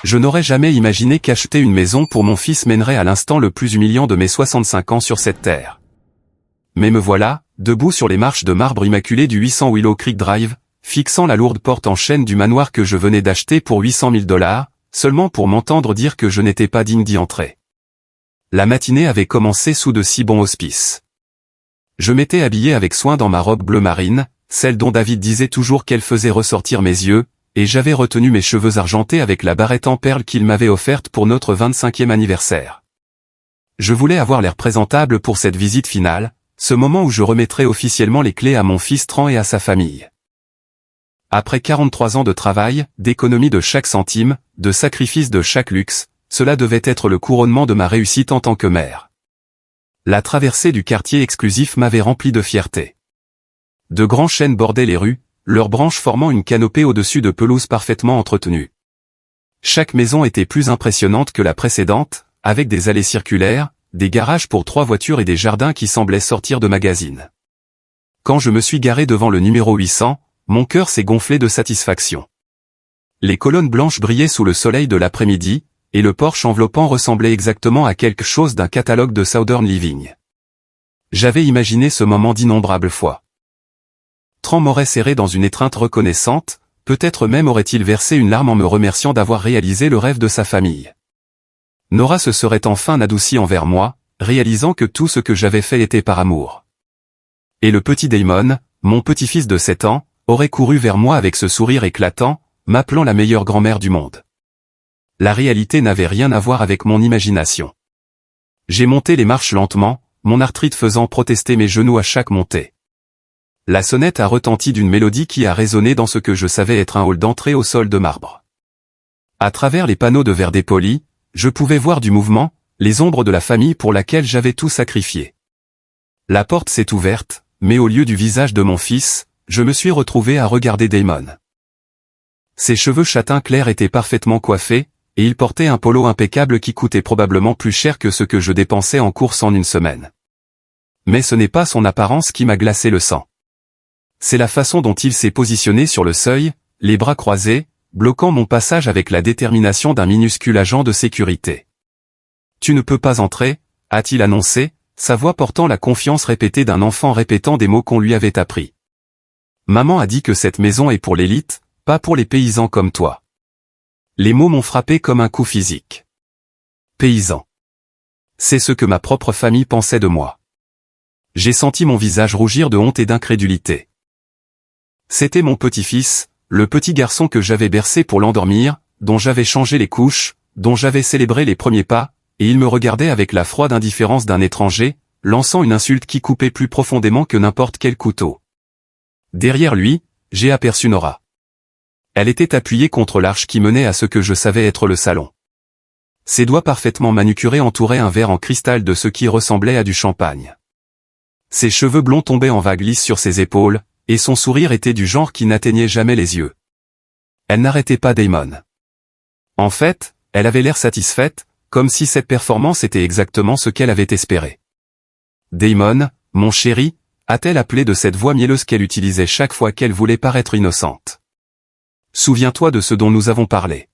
Je n'aurais jamais imaginé qu'acheter une maison pour mon fils mènerait à l'instant le plus humiliant de mes 65 ans sur cette terre. Mais me voilà, debout sur les marches de marbre immaculé du 800 Willow Creek Drive, fixant la lourde porte en chêne du manoir que je venais d'acheter pour $800 000, seulement pour m'entendre dire que je n'étais pas digne d'y entrer. La matinée avait commencé sous de si bons auspices. Je m'étais habillé avec soin dans ma robe bleu marine, celle dont David disait toujours qu'elle faisait ressortir mes yeux, et j'avais retenu mes cheveux argentés avec la barrette en perles qu'il m'avait offerte pour notre 25e anniversaire. Je voulais avoir l'air présentable pour cette visite finale, ce moment où je remettrai officiellement les clés à mon fils Tran et à sa famille. Après 43 ans de travail, d'économie de chaque centime, de sacrifice de chaque luxe, cela devait être le couronnement de ma réussite en tant que mère. La traversée du quartier exclusif m'avait rempli de fierté. De grands chênes bordaient les rues, leurs branches formant une canopée au-dessus de pelouses parfaitement entretenues. Chaque maison était plus impressionnante que la précédente, avec des allées circulaires, des garages pour 3 voitures et des jardins qui semblaient sortir de magazines. Quand je me suis garé devant le numéro 800, mon cœur s'est gonflé de satisfaction. Les colonnes blanches brillaient sous le soleil de l'après-midi, et le porche enveloppant ressemblait exactement à quelque chose d'un catalogue de Southern Living. J'avais imaginé ce moment d'innombrables fois. Tran m'aurait serré dans une étreinte reconnaissante, peut-être même aurait-il versé une larme en me remerciant d'avoir réalisé le rêve de sa famille. Nora se serait enfin adoucie envers moi, réalisant que tout ce que j'avais fait était par amour. Et le petit Damon, mon petit-fils de 7 ans, aurait couru vers moi avec ce sourire éclatant, m'appelant la meilleure grand-mère du monde. La réalité n'avait rien à voir avec mon imagination. J'ai monté les marches lentement, mon arthrite faisant protester mes genoux à chaque montée. La sonnette a retenti d'une mélodie qui a résonné dans ce que je savais être un hall d'entrée au sol de marbre. À travers les panneaux de verre dépoli, je pouvais voir du mouvement, les ombres de la famille pour laquelle j'avais tout sacrifié. La porte s'est ouverte, mais au lieu du visage de mon fils, je me suis retrouvé à regarder Damon. Ses cheveux châtains clairs étaient parfaitement coiffés, et il portait un polo impeccable qui coûtait probablement plus cher que ce que je dépensais en course en une semaine. Mais ce n'est pas son apparence qui m'a glacé le sang. C'est la façon dont il s'est positionné sur le seuil, les bras croisés, bloquant mon passage avec la détermination d'un minuscule agent de sécurité. « Tu ne peux pas entrer », a-t-il annoncé, sa voix portant la confiance répétée d'un enfant répétant des mots qu'on lui avait appris. « Maman a dit que cette maison est pour l'élite, pas pour les paysans comme toi. » Les mots m'ont frappé comme un coup physique. Paysan. C'est ce que ma propre famille pensait de moi. J'ai senti mon visage rougir de honte et d'incrédulité. C'était mon petit-fils, le petit garçon que j'avais bercé pour l'endormir, dont j'avais changé les couches, dont j'avais célébré les premiers pas, et il me regardait avec la froide indifférence d'un étranger, lançant une insulte qui coupait plus profondément que n'importe quel couteau. Derrière lui, j'ai aperçu Nora. Elle était appuyée contre l'arche qui menait à ce que je savais être le salon. Ses doigts parfaitement manucurés entouraient un verre en cristal de ce qui ressemblait à du champagne. Ses cheveux blonds tombaient en vagues lisses sur ses épaules, et son sourire était du genre qui n'atteignait jamais les yeux. Elle n'arrêtait pas Damon. En fait, elle avait l'air satisfaite, comme si cette performance était exactement ce qu'elle avait espéré. « Damon, mon chéri », a-t-elle appelé de cette voix mielleuse qu'elle utilisait chaque fois qu'elle voulait paraître innocente. « Souviens-toi de ce dont nous avons parlé.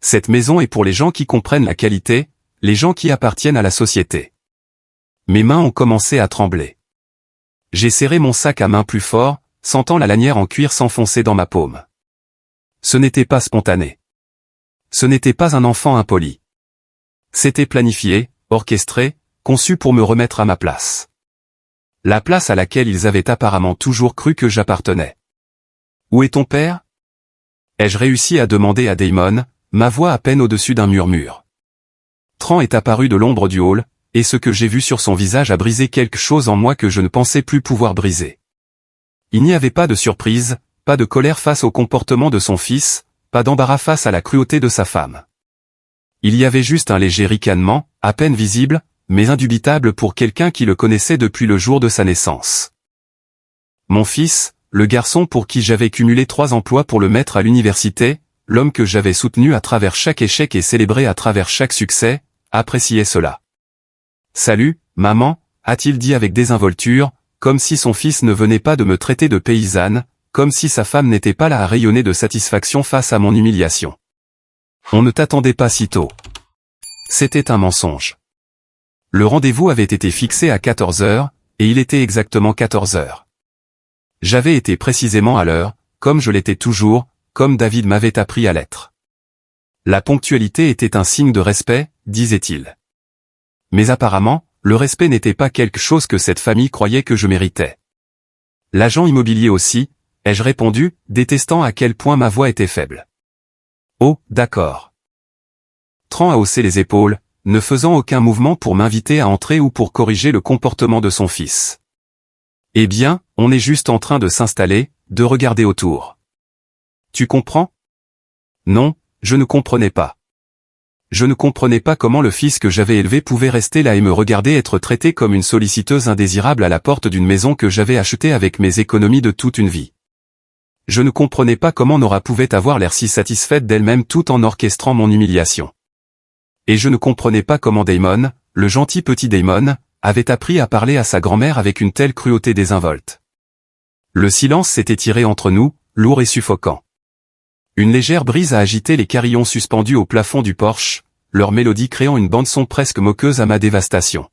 Cette maison est pour les gens qui comprennent la qualité, les gens qui appartiennent à la société. » Mes mains ont commencé à trembler. J'ai serré mon sac à main plus fort, sentant la lanière en cuir s'enfoncer dans ma paume. Ce n'était pas spontané. Ce n'était pas un enfant impoli. C'était planifié, orchestré, conçu pour me remettre à ma place. La place à laquelle ils avaient apparemment toujours cru que j'appartenais. « Où est ton père ?» ai-je réussi à demander à Damon, ma voix à peine au-dessus d'un murmure. Tran est apparu de l'ombre du hall, et ce que j'ai vu sur son visage a brisé quelque chose en moi que je ne pensais plus pouvoir briser. Il n'y avait pas de surprise, pas de colère face au comportement de son fils, pas d'embarras face à la cruauté de sa femme. Il y avait juste un léger ricanement, à peine visible, mais indubitable pour quelqu'un qui le connaissait depuis le jour de sa naissance. Mon fils, le garçon pour qui j'avais cumulé 3 emplois pour le mettre à l'université, l'homme que j'avais soutenu à travers chaque échec et célébré à travers chaque succès, appréciait cela. « Salut, maman », a-t-il dit avec désinvolture, comme si son fils ne venait pas de me traiter de paysanne, comme si sa femme n'était pas là à rayonner de satisfaction face à mon humiliation. On ne t'attendait pas si tôt. C'était un mensonge. Le rendez-vous avait été fixé à 14 heures, et il était exactement 14 heures. J'avais été précisément à l'heure, comme je l'étais toujours, comme David m'avait appris à l'être. La ponctualité était un signe de respect, disait-il. Mais apparemment, le respect n'était pas quelque chose que cette famille croyait que je méritais. L'agent immobilier aussi, ai-je répondu, détestant à quel point ma voix était faible. Oh, d'accord. Tran a haussé les épaules, ne faisant aucun mouvement pour m'inviter à entrer ou pour corriger le comportement de son fils. Eh bien, on est juste en train de s'installer, de regarder autour. Tu comprends? Non, je ne comprenais pas. Je ne comprenais pas comment le fils que j'avais élevé pouvait rester là et me regarder être traité comme une solliciteuse indésirable à la porte d'une maison que j'avais achetée avec mes économies de toute une vie. Je ne comprenais pas comment Nora pouvait avoir l'air si satisfaite d'elle-même tout en orchestrant mon humiliation. Et je ne comprenais pas comment Damon, le gentil petit Damon, avait appris à parler à sa grand-mère avec une telle cruauté désinvolte. Le silence s'est étiré entre nous, lourd et suffocant. Une légère brise a agité les carillons suspendus au plafond du porche, leur mélodie créant une bande-son presque moqueuse à ma dévastation.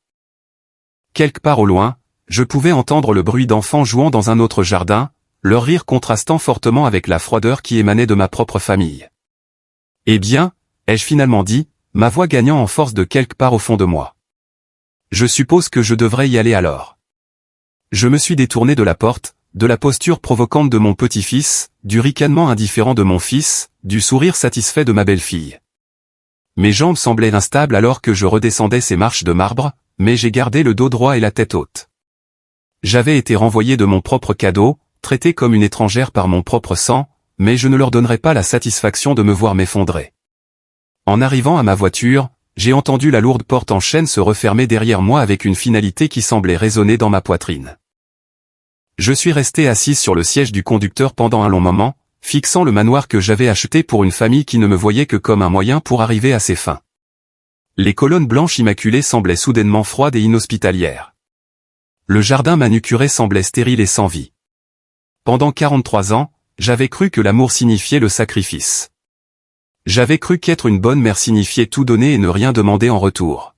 Quelque part au loin, je pouvais entendre le bruit d'enfants jouant dans un autre jardin, leur rire contrastant fortement avec la froideur qui émanait de ma propre famille. Eh bien, ai-je finalement dit, ma voix gagnant en force de quelque part au fond de moi. Je suppose que je devrais y aller alors. Je me suis détourné de la porte, de la posture provocante de mon petit-fils, du ricanement indifférent de mon fils, du sourire satisfait de ma belle-fille. Mes jambes semblaient instables alors que je redescendais ces marches de marbre, mais j'ai gardé le dos droit et la tête haute. J'avais été renvoyé de mon propre cadeau, traité comme une étrangère par mon propre sang, mais je ne leur donnerai pas la satisfaction de me voir m'effondrer. En arrivant à ma voiture, j'ai entendu la lourde porte en chêne se refermer derrière moi avec une finalité qui semblait résonner dans ma poitrine. Je suis resté assise sur le siège du conducteur pendant un long moment, fixant le manoir que j'avais acheté pour une famille qui ne me voyait que comme un moyen pour arriver à ses fins. Les colonnes blanches immaculées semblaient soudainement froides et inhospitalières. Le jardin manucuré semblait stérile et sans vie. Pendant 43 ans, j'avais cru que l'amour signifiait le sacrifice. J'avais cru qu'être une bonne mère signifiait tout donner et ne rien demander en retour.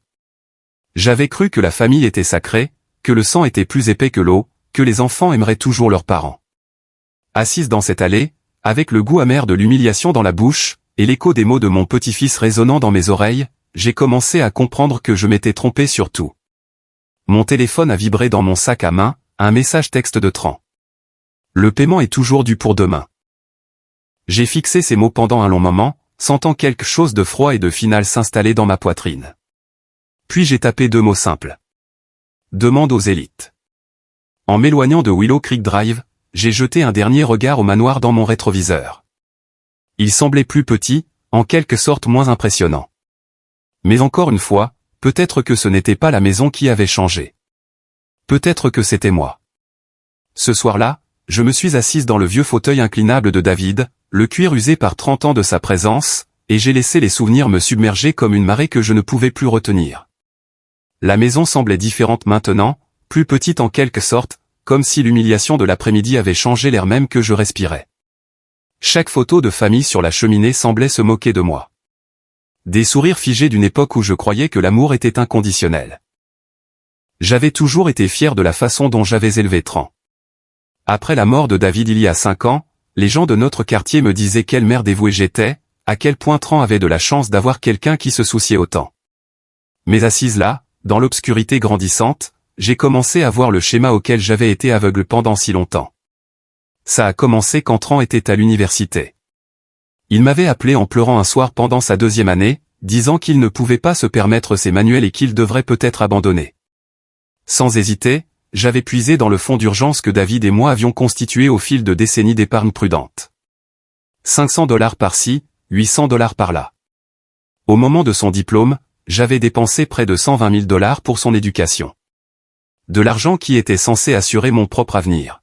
J'avais cru que la famille était sacrée, que le sang était plus épais que l'eau, que les enfants aimeraient toujours leurs parents. Assise dans cette allée, avec le goût amer de l'humiliation dans la bouche, et l'écho des mots de mon petit-fils résonnant dans mes oreilles, j'ai commencé à comprendre que je m'étais trompé sur tout. Mon téléphone a vibré dans mon sac à main, un message texte de Tran. Le paiement est toujours dû pour demain. J'ai fixé ces mots pendant un long moment, sentant quelque chose de froid et de final s'installer dans ma poitrine. Puis j'ai tapé 2 mots simples. Demande aux élites. En m'éloignant de Willow Creek Drive, j'ai jeté un dernier regard au manoir dans mon rétroviseur. Il semblait plus petit, en quelque sorte moins impressionnant. Mais encore une fois, peut-être que ce n'était pas la maison qui avait changé. Peut-être que c'était moi. Ce soir-là, je me suis assise dans le vieux fauteuil inclinable de David, le cuir usé par 30 ans de sa présence, et j'ai laissé les souvenirs me submerger comme une marée que je ne pouvais plus retenir. La maison semblait différente maintenant, plus petite en quelque sorte, comme si l'humiliation de l'après-midi avait changé l'air même que je respirais. Chaque photo de famille sur la cheminée semblait se moquer de moi. Des sourires figés d'une époque où je croyais que l'amour était inconditionnel. J'avais toujours été fier de la façon dont j'avais élevé Tran. Après la mort de David il y a 5 ans, les gens de notre quartier me disaient quelle mère dévouée j'étais, à quel point Tran avait de la chance d'avoir quelqu'un qui se souciait autant. Mais assise là, dans l'obscurité grandissante, j'ai commencé à voir le schéma auquel j'avais été aveugle pendant si longtemps. Ça a commencé quand Tran était à l'université. Il m'avait appelé en pleurant un soir pendant sa 2e année, disant qu'il ne pouvait pas se permettre ses manuels et qu'il devrait peut-être abandonner. Sans hésiter, j'avais puisé dans le fonds d'urgence que David et moi avions constitué au fil de décennies d'épargne prudente. $500 par-ci, $800 par-là. Au moment de son diplôme, j'avais dépensé près de $120 000 pour son éducation. De l'argent qui était censé assurer mon propre avenir.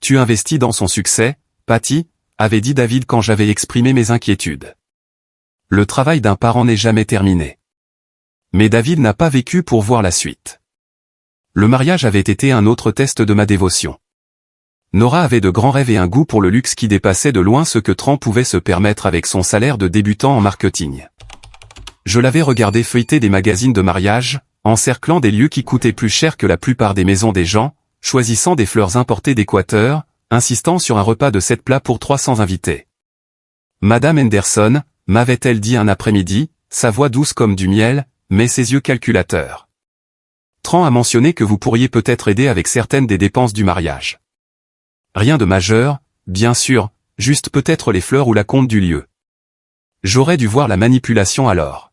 Tu investis dans son succès, Patty, avait dit David quand j'avais exprimé mes inquiétudes. Le travail d'un parent n'est jamais terminé. Mais David n'a pas vécu pour voir la suite. Le mariage avait été un autre test de ma dévotion. Nora avait de grands rêves et un goût pour le luxe qui dépassait de loin ce que Tran pouvait se permettre avec son salaire de débutant en marketing. Je l'avais regardé feuilleter des magazines de mariage, encerclant des lieux qui coûtaient plus cher que la plupart des maisons des gens, choisissant des fleurs importées d'Équateur, insistant sur un repas de 7 plats pour 300 invités. Madame Henderson, m'avait-elle dit un après-midi, sa voix douce comme du miel, mais ses yeux calculateurs. Tran a mentionné que vous pourriez peut-être aider avec certaines des dépenses du mariage. Rien de majeur, bien sûr, juste peut-être les fleurs ou la compte du lieu. J'aurais dû voir la manipulation alors.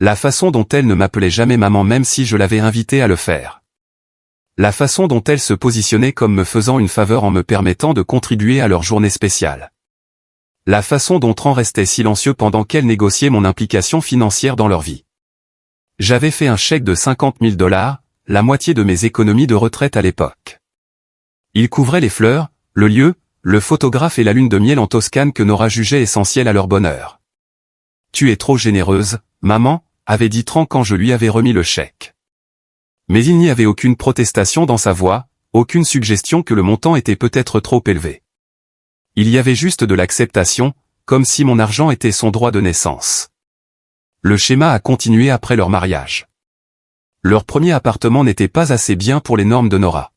La façon dont elle ne m'appelait jamais maman même si je l'avais invitée à le faire. La façon dont elle se positionnait comme me faisant une faveur en me permettant de contribuer à leur journée spéciale. La façon dont Tran restait silencieux pendant qu'elle négociait mon implication financière dans leur vie. J'avais fait un chèque de 50 000 $, la moitié de mes économies de retraite à l'époque. Il couvrait les fleurs, le lieu, le photographe et la lune de miel en Toscane que Nora jugeait essentielle à leur bonheur. « Tu es trop généreuse, maman », avait dit Tran quand je lui avais remis le chèque. Mais il n'y avait aucune protestation dans sa voix, aucune suggestion que le montant était peut-être trop élevé. Il y avait juste de l'acceptation, comme si mon argent était son droit de naissance. Le schéma a continué après leur mariage. Leur premier appartement n'était pas assez bien pour les normes de Nora.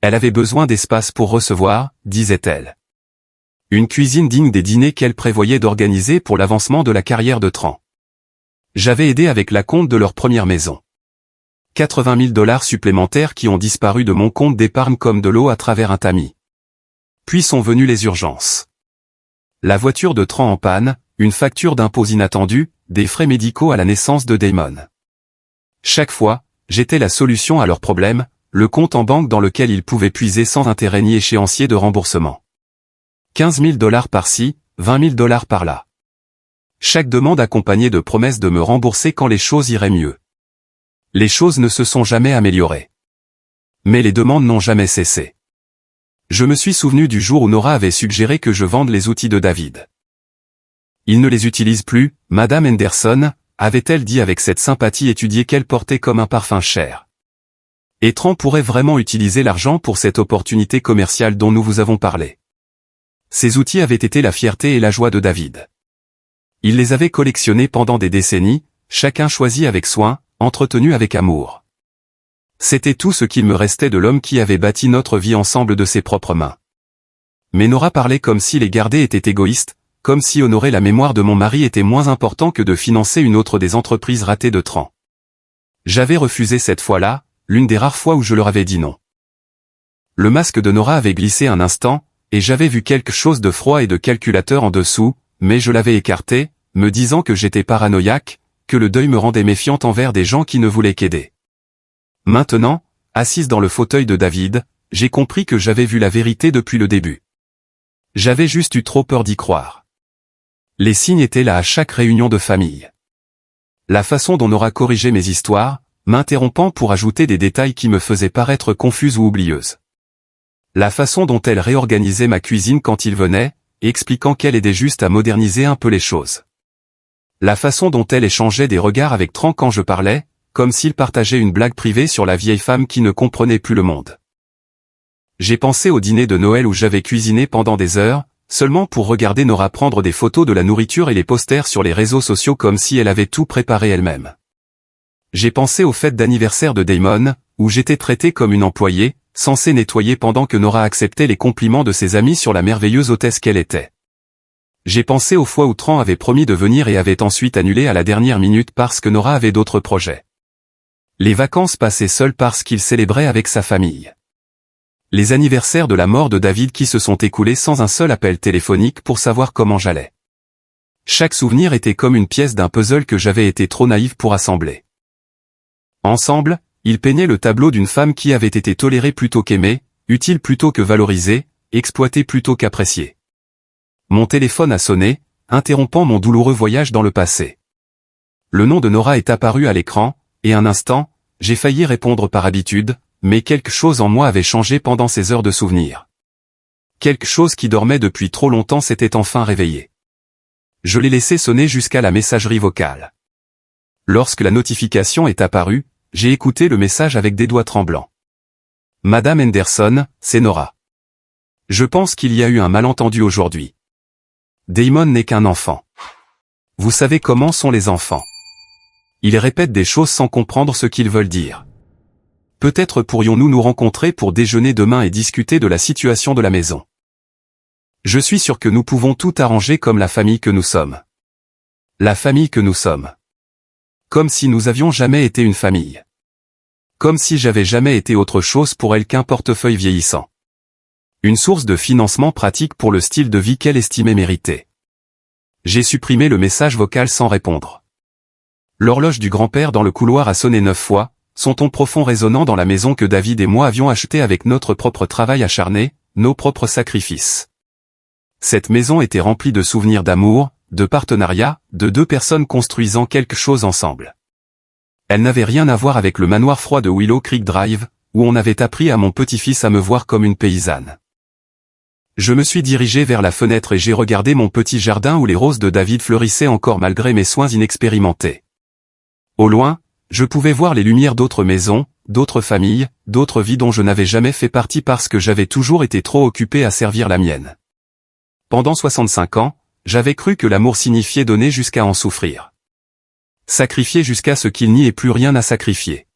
Elle avait besoin d'espace pour recevoir, disait-elle. Une cuisine digne des dîners qu'elle prévoyait d'organiser pour l'avancement de la carrière de Tran. J'avais aidé avec la compte de leur première maison. 80 000 $ supplémentaires qui ont disparu de mon compte d'épargne comme de l'eau à travers un tamis. Puis sont venues les urgences. La voiture de Tran en panne, une facture d'impôts inattendue, des frais médicaux à la naissance de Damon. Chaque fois, j'étais la solution à leurs problèmes, le compte en banque dans lequel ils pouvaient puiser sans intérêt ni échéancier de remboursement. 15 000 $ par-ci, 20 000 $ par-là. Chaque demande accompagnée de promesses de me rembourser quand les choses iraient mieux. Les choses ne se sont jamais améliorées. Mais les demandes n'ont jamais cessé. Je me suis souvenu du jour où Nora avait suggéré que je vende les outils de David. Il ne les utilise plus, Madame Henderson, avait-elle dit avec cette sympathie étudiée qu'elle portait comme un parfum cher. Et Tran pourrait vraiment utiliser l'argent pour cette opportunité commerciale dont nous vous avons parlé. Ces outils avaient été la fierté et la joie de David. Il les avait collectionnés pendant des décennies, chacun choisi avec soin, entretenu avec amour. C'était tout ce qu'il me restait de l'homme qui avait bâti notre vie ensemble de ses propres mains. Mais Nora parlait comme si les garder était égoïste, comme si honorer la mémoire de mon mari était moins important que de financer une autre des entreprises ratées de Tran. J'avais refusé cette fois-là, l'une des rares fois où je leur avais dit non. Le masque de Nora avait glissé un instant, et j'avais vu quelque chose de froid et de calculateur en dessous, mais je l'avais écarté, me disant que j'étais paranoïaque, que le deuil me rendait méfiante envers des gens qui ne voulaient qu'aider. Maintenant, assise dans le fauteuil de David, j'ai compris que j'avais vu la vérité depuis le début. J'avais juste eu trop peur d'y croire. Les signes étaient là à chaque réunion de famille. La façon dont Nora corrigeait mes histoires, m'interrompant pour ajouter des détails qui me faisaient paraître confuses ou oublieuses. La façon dont elle réorganisait ma cuisine quand il venait, expliquant qu'elle aidait juste à moderniser un peu les choses. La façon dont elle échangeait des regards avec Tran quand je parlais, comme s'il partageait une blague privée sur la vieille femme qui ne comprenait plus le monde. J'ai pensé au dîner de Noël où j'avais cuisiné pendant des heures, seulement pour regarder Nora prendre des photos de la nourriture et les posters sur les réseaux sociaux comme si elle avait tout préparé elle-même. J'ai pensé aux fêtes d'anniversaire de Damon, où j'étais traité comme une employée, censée nettoyer pendant que Nora acceptait les compliments de ses amis sur la merveilleuse hôtesse qu'elle était. J'ai pensé aux fois où Tran avait promis de venir et avait ensuite annulé à la dernière minute parce que Nora avait d'autres projets. Les vacances passées seules parce qu'il célébrait avec sa famille. Les anniversaires de la mort de David qui se sont écoulés sans un seul appel téléphonique pour savoir comment j'allais. Chaque souvenir était comme une pièce d'un puzzle que j'avais été trop naïf pour assembler. Ensemble, ils peignaient le tableau d'une femme qui avait été tolérée plutôt qu'aimée, utile plutôt que valorisée, exploitée plutôt qu'appréciée. Mon téléphone a sonné, interrompant mon douloureux voyage dans le passé. Le nom de Nora est apparu à l'écran, et un instant, j'ai failli répondre par habitude, mais quelque chose en moi avait changé pendant ces heures de souvenirs. Quelque chose qui dormait depuis trop longtemps s'était enfin réveillé. Je l'ai laissé sonner jusqu'à la messagerie vocale. Lorsque la notification est apparue, j'ai écouté le message avec des doigts tremblants. Madame Henderson, c'est Nora. Je pense qu'il y a eu un malentendu aujourd'hui. Damon n'est qu'un enfant. Vous savez comment sont les enfants. Ils répètent des choses sans comprendre ce qu'ils veulent dire. Peut-être pourrions-nous nous rencontrer pour déjeuner demain et discuter de la situation de la maison. Je suis sûr que nous pouvons tout arranger comme la famille que nous sommes. La famille que nous sommes. Comme si nous avions jamais été une famille. Comme si j'avais jamais été autre chose pour elle qu'un portefeuille vieillissant. Une source de financement pratique pour le style de vie qu'elle estimait mériter. J'ai supprimé le message vocal sans répondre. L'horloge du grand-père dans le couloir a sonné 9 fois, son ton profond résonnant dans la maison que David et moi avions achetée avec notre propre travail acharné, nos propres sacrifices. Cette maison était remplie de souvenirs d'amour, de partenariat, de deux personnes construisant quelque chose ensemble. Elle n'avait rien à voir avec le manoir froid de Willow Creek Drive, où on avait appris à mon petit-fils à me voir comme une paysanne. Je me suis dirigé vers la fenêtre et j'ai regardé mon petit jardin où les roses de David fleurissaient encore malgré mes soins inexpérimentés. Au loin, je pouvais voir les lumières d'autres maisons, d'autres familles, d'autres vies dont je n'avais jamais fait partie parce que j'avais toujours été trop occupé à servir la mienne. Pendant 65 ans, j'avais cru que l'amour signifiait donner jusqu'à en souffrir. Sacrifier jusqu'à ce qu'il n'y ait plus rien à sacrifier.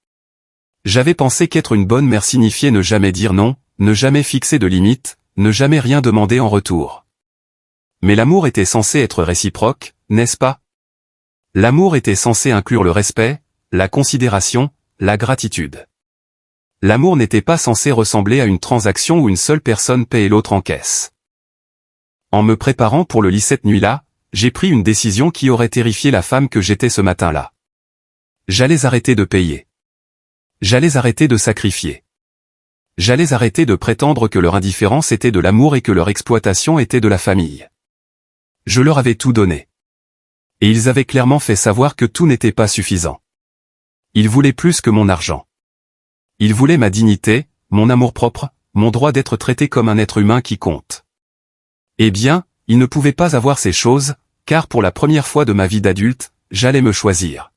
J'avais pensé qu'être une bonne mère signifiait ne jamais dire non, ne jamais fixer de limites, ne jamais rien demander en retour. Mais l'amour était censé être réciproque, n'est-ce pas? L'amour était censé inclure le respect, la considération, la gratitude. L'amour n'était pas censé ressembler à une transaction où une seule personne paie et l'autre encaisse. En me préparant pour le lit cette nuit-là, j'ai pris une décision qui aurait terrifié la femme que j'étais ce matin-là. J'allais arrêter de payer. J'allais arrêter de sacrifier. J'allais arrêter de prétendre que leur indifférence était de l'amour et que leur exploitation était de la famille. Je leur avais tout donné. Et ils avaient clairement fait savoir que tout n'était pas suffisant. Ils voulaient plus que mon argent. Ils voulaient ma dignité, mon amour-propre, mon droit d'être traité comme un être humain qui compte. Eh bien, ils ne pouvaient pas avoir ces choses, car pour la première fois de ma vie d'adulte, j'allais me choisir.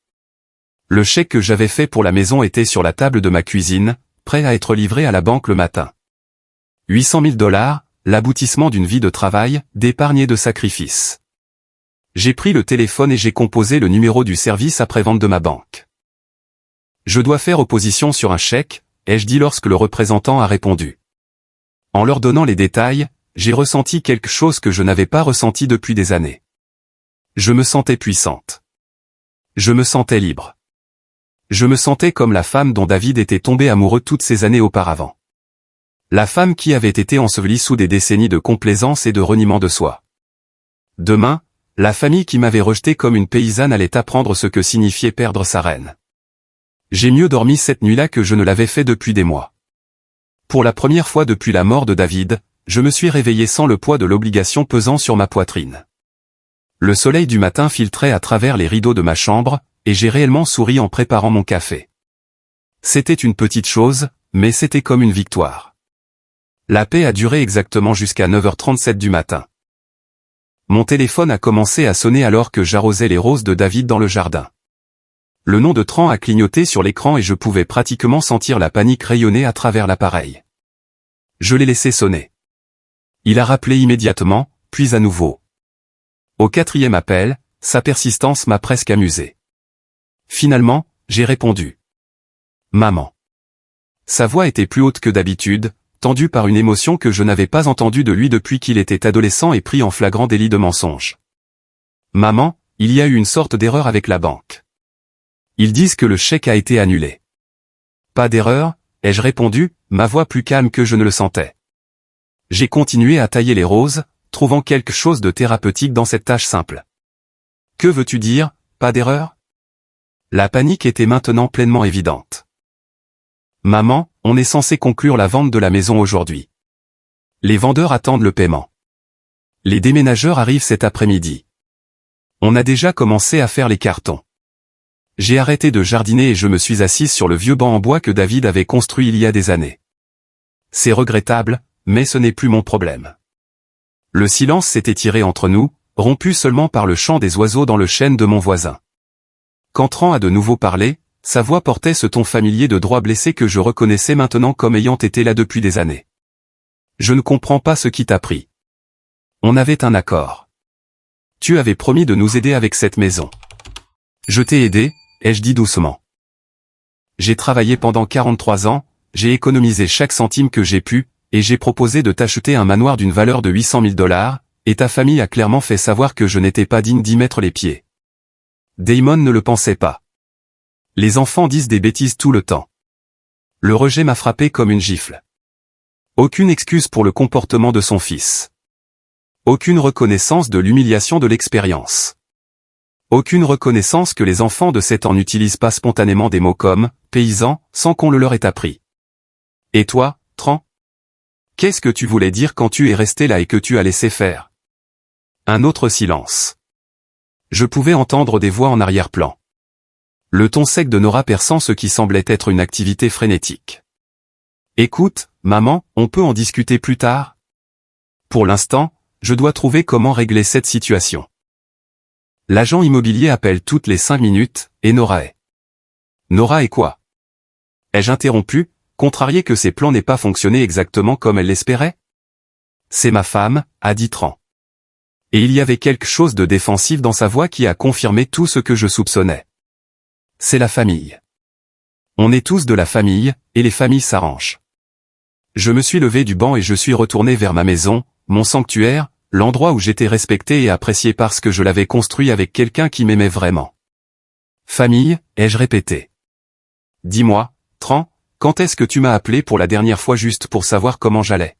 Le chèque que j'avais fait pour la maison était sur la table de ma cuisine, prêt à être livré à la banque le matin. 800 000 $, l'aboutissement d'une vie de travail, d'épargne et de sacrifice. J'ai pris le téléphone et j'ai composé le numéro du service après-vente de ma banque. Je dois faire opposition sur un chèque, ai-je dit lorsque le représentant a répondu. En leur donnant les détails, j'ai ressenti quelque chose que je n'avais pas ressenti depuis des années. Je me sentais puissante. Je me sentais libre. Je me sentais comme la femme dont David était tombé amoureux toutes ces années auparavant. La femme qui avait été ensevelie sous des décennies de complaisance et de reniement de soi. Demain, la famille qui m'avait rejeté comme une paysanne allait apprendre ce que signifiait perdre sa reine. J'ai mieux dormi cette nuit-là que je ne l'avais fait depuis des mois. Pour la première fois depuis la mort de David, je me suis réveillé sans le poids de l'obligation pesant sur ma poitrine. Le soleil du matin filtrait à travers les rideaux de ma chambre, et j'ai réellement souri en préparant mon café. C'était une petite chose, mais c'était comme une victoire. La paix a duré exactement jusqu'à 9h37 du matin. Mon téléphone a commencé à sonner alors que j'arrosais les roses de David dans le jardin. Le nom de Tran a clignoté sur l'écran et je pouvais pratiquement sentir la panique rayonner à travers l'appareil. Je l'ai laissé sonner. Il a rappelé immédiatement, puis à nouveau. Au 4e appel, sa persistance m'a presque amusé. Finalement, j'ai répondu. Maman. Sa voix était plus haute que d'habitude, tendue par une émotion que je n'avais pas entendue de lui depuis qu'il était adolescent et pris en flagrant délit de mensonge. Maman, il y a eu une sorte d'erreur avec la banque. Ils disent que le chèque a été annulé. Pas d'erreur, ai-je répondu, ma voix plus calme que je ne le sentais. J'ai continué à tailler les roses, trouvant quelque chose de thérapeutique dans cette tâche simple. Que veux-tu dire, pas d'erreur? La panique était maintenant pleinement évidente. Maman, on est censé conclure la vente de la maison aujourd'hui. Les vendeurs attendent le paiement. Les déménageurs arrivent cet après-midi. On a déjà commencé à faire les cartons. J'ai arrêté de jardiner et je me suis assise sur le vieux banc en bois que David avait construit il y a des années. C'est regrettable, mais ce n'est plus mon problème. Le silence s'est étiré entre nous, rompu seulement par le chant des oiseaux dans le chêne de mon voisin. Quand Tran a de nouveau parlé, sa voix portait ce ton familier de droit blessé que je reconnaissais maintenant comme ayant été là depuis des années. Je ne comprends pas ce qui t'a pris. On avait un accord. Tu avais promis de nous aider avec cette maison. Je t'ai aidé, ai-je dit doucement. J'ai travaillé pendant 43 ans, j'ai économisé chaque centime que j'ai pu, et j'ai proposé de t'acheter un manoir d'une valeur de 800 000 $, et ta famille a clairement fait savoir que je n'étais pas digne d'y mettre les pieds. Damon ne le pensait pas. Les enfants disent des bêtises tout le temps. Le rejet m'a frappé comme une gifle. Aucune excuse pour le comportement de son fils. Aucune reconnaissance de l'humiliation de l'expérience. Aucune reconnaissance que les enfants de 7 ans n'utilisent pas spontanément des mots comme « paysan » sans qu'on le leur ait appris. Et toi, Tran? Qu'est-ce que tu voulais dire quand tu es resté là et que tu as laissé faire? Un autre silence. Je pouvais entendre des voix en arrière-plan. Le ton sec de Nora perçant ce qui semblait être une activité frénétique. Écoute, maman, on peut en discuter plus tard? Pour l'instant, je dois trouver comment régler cette situation. L'agent immobilier appelle toutes les 5 minutes, et Nora est. Nora est quoi? Ai-je interrompu, contrarié que ses plans n'aient pas fonctionné exactement comme elle l'espérait? C'est ma femme, a dit Tran. Et il y avait quelque chose de défensif dans sa voix qui a confirmé tout ce que je soupçonnais. C'est la famille. On est tous de la famille, et les familles s'arrangent. Je me suis levé du banc et je suis retourné vers ma maison, mon sanctuaire, l'endroit où j'étais respecté et apprécié parce que je l'avais construit avec quelqu'un qui m'aimait vraiment. Famille, ai-je répété. Dis-moi, Tran, quand est-ce que tu m'as appelé pour la dernière fois juste pour savoir comment j'allais?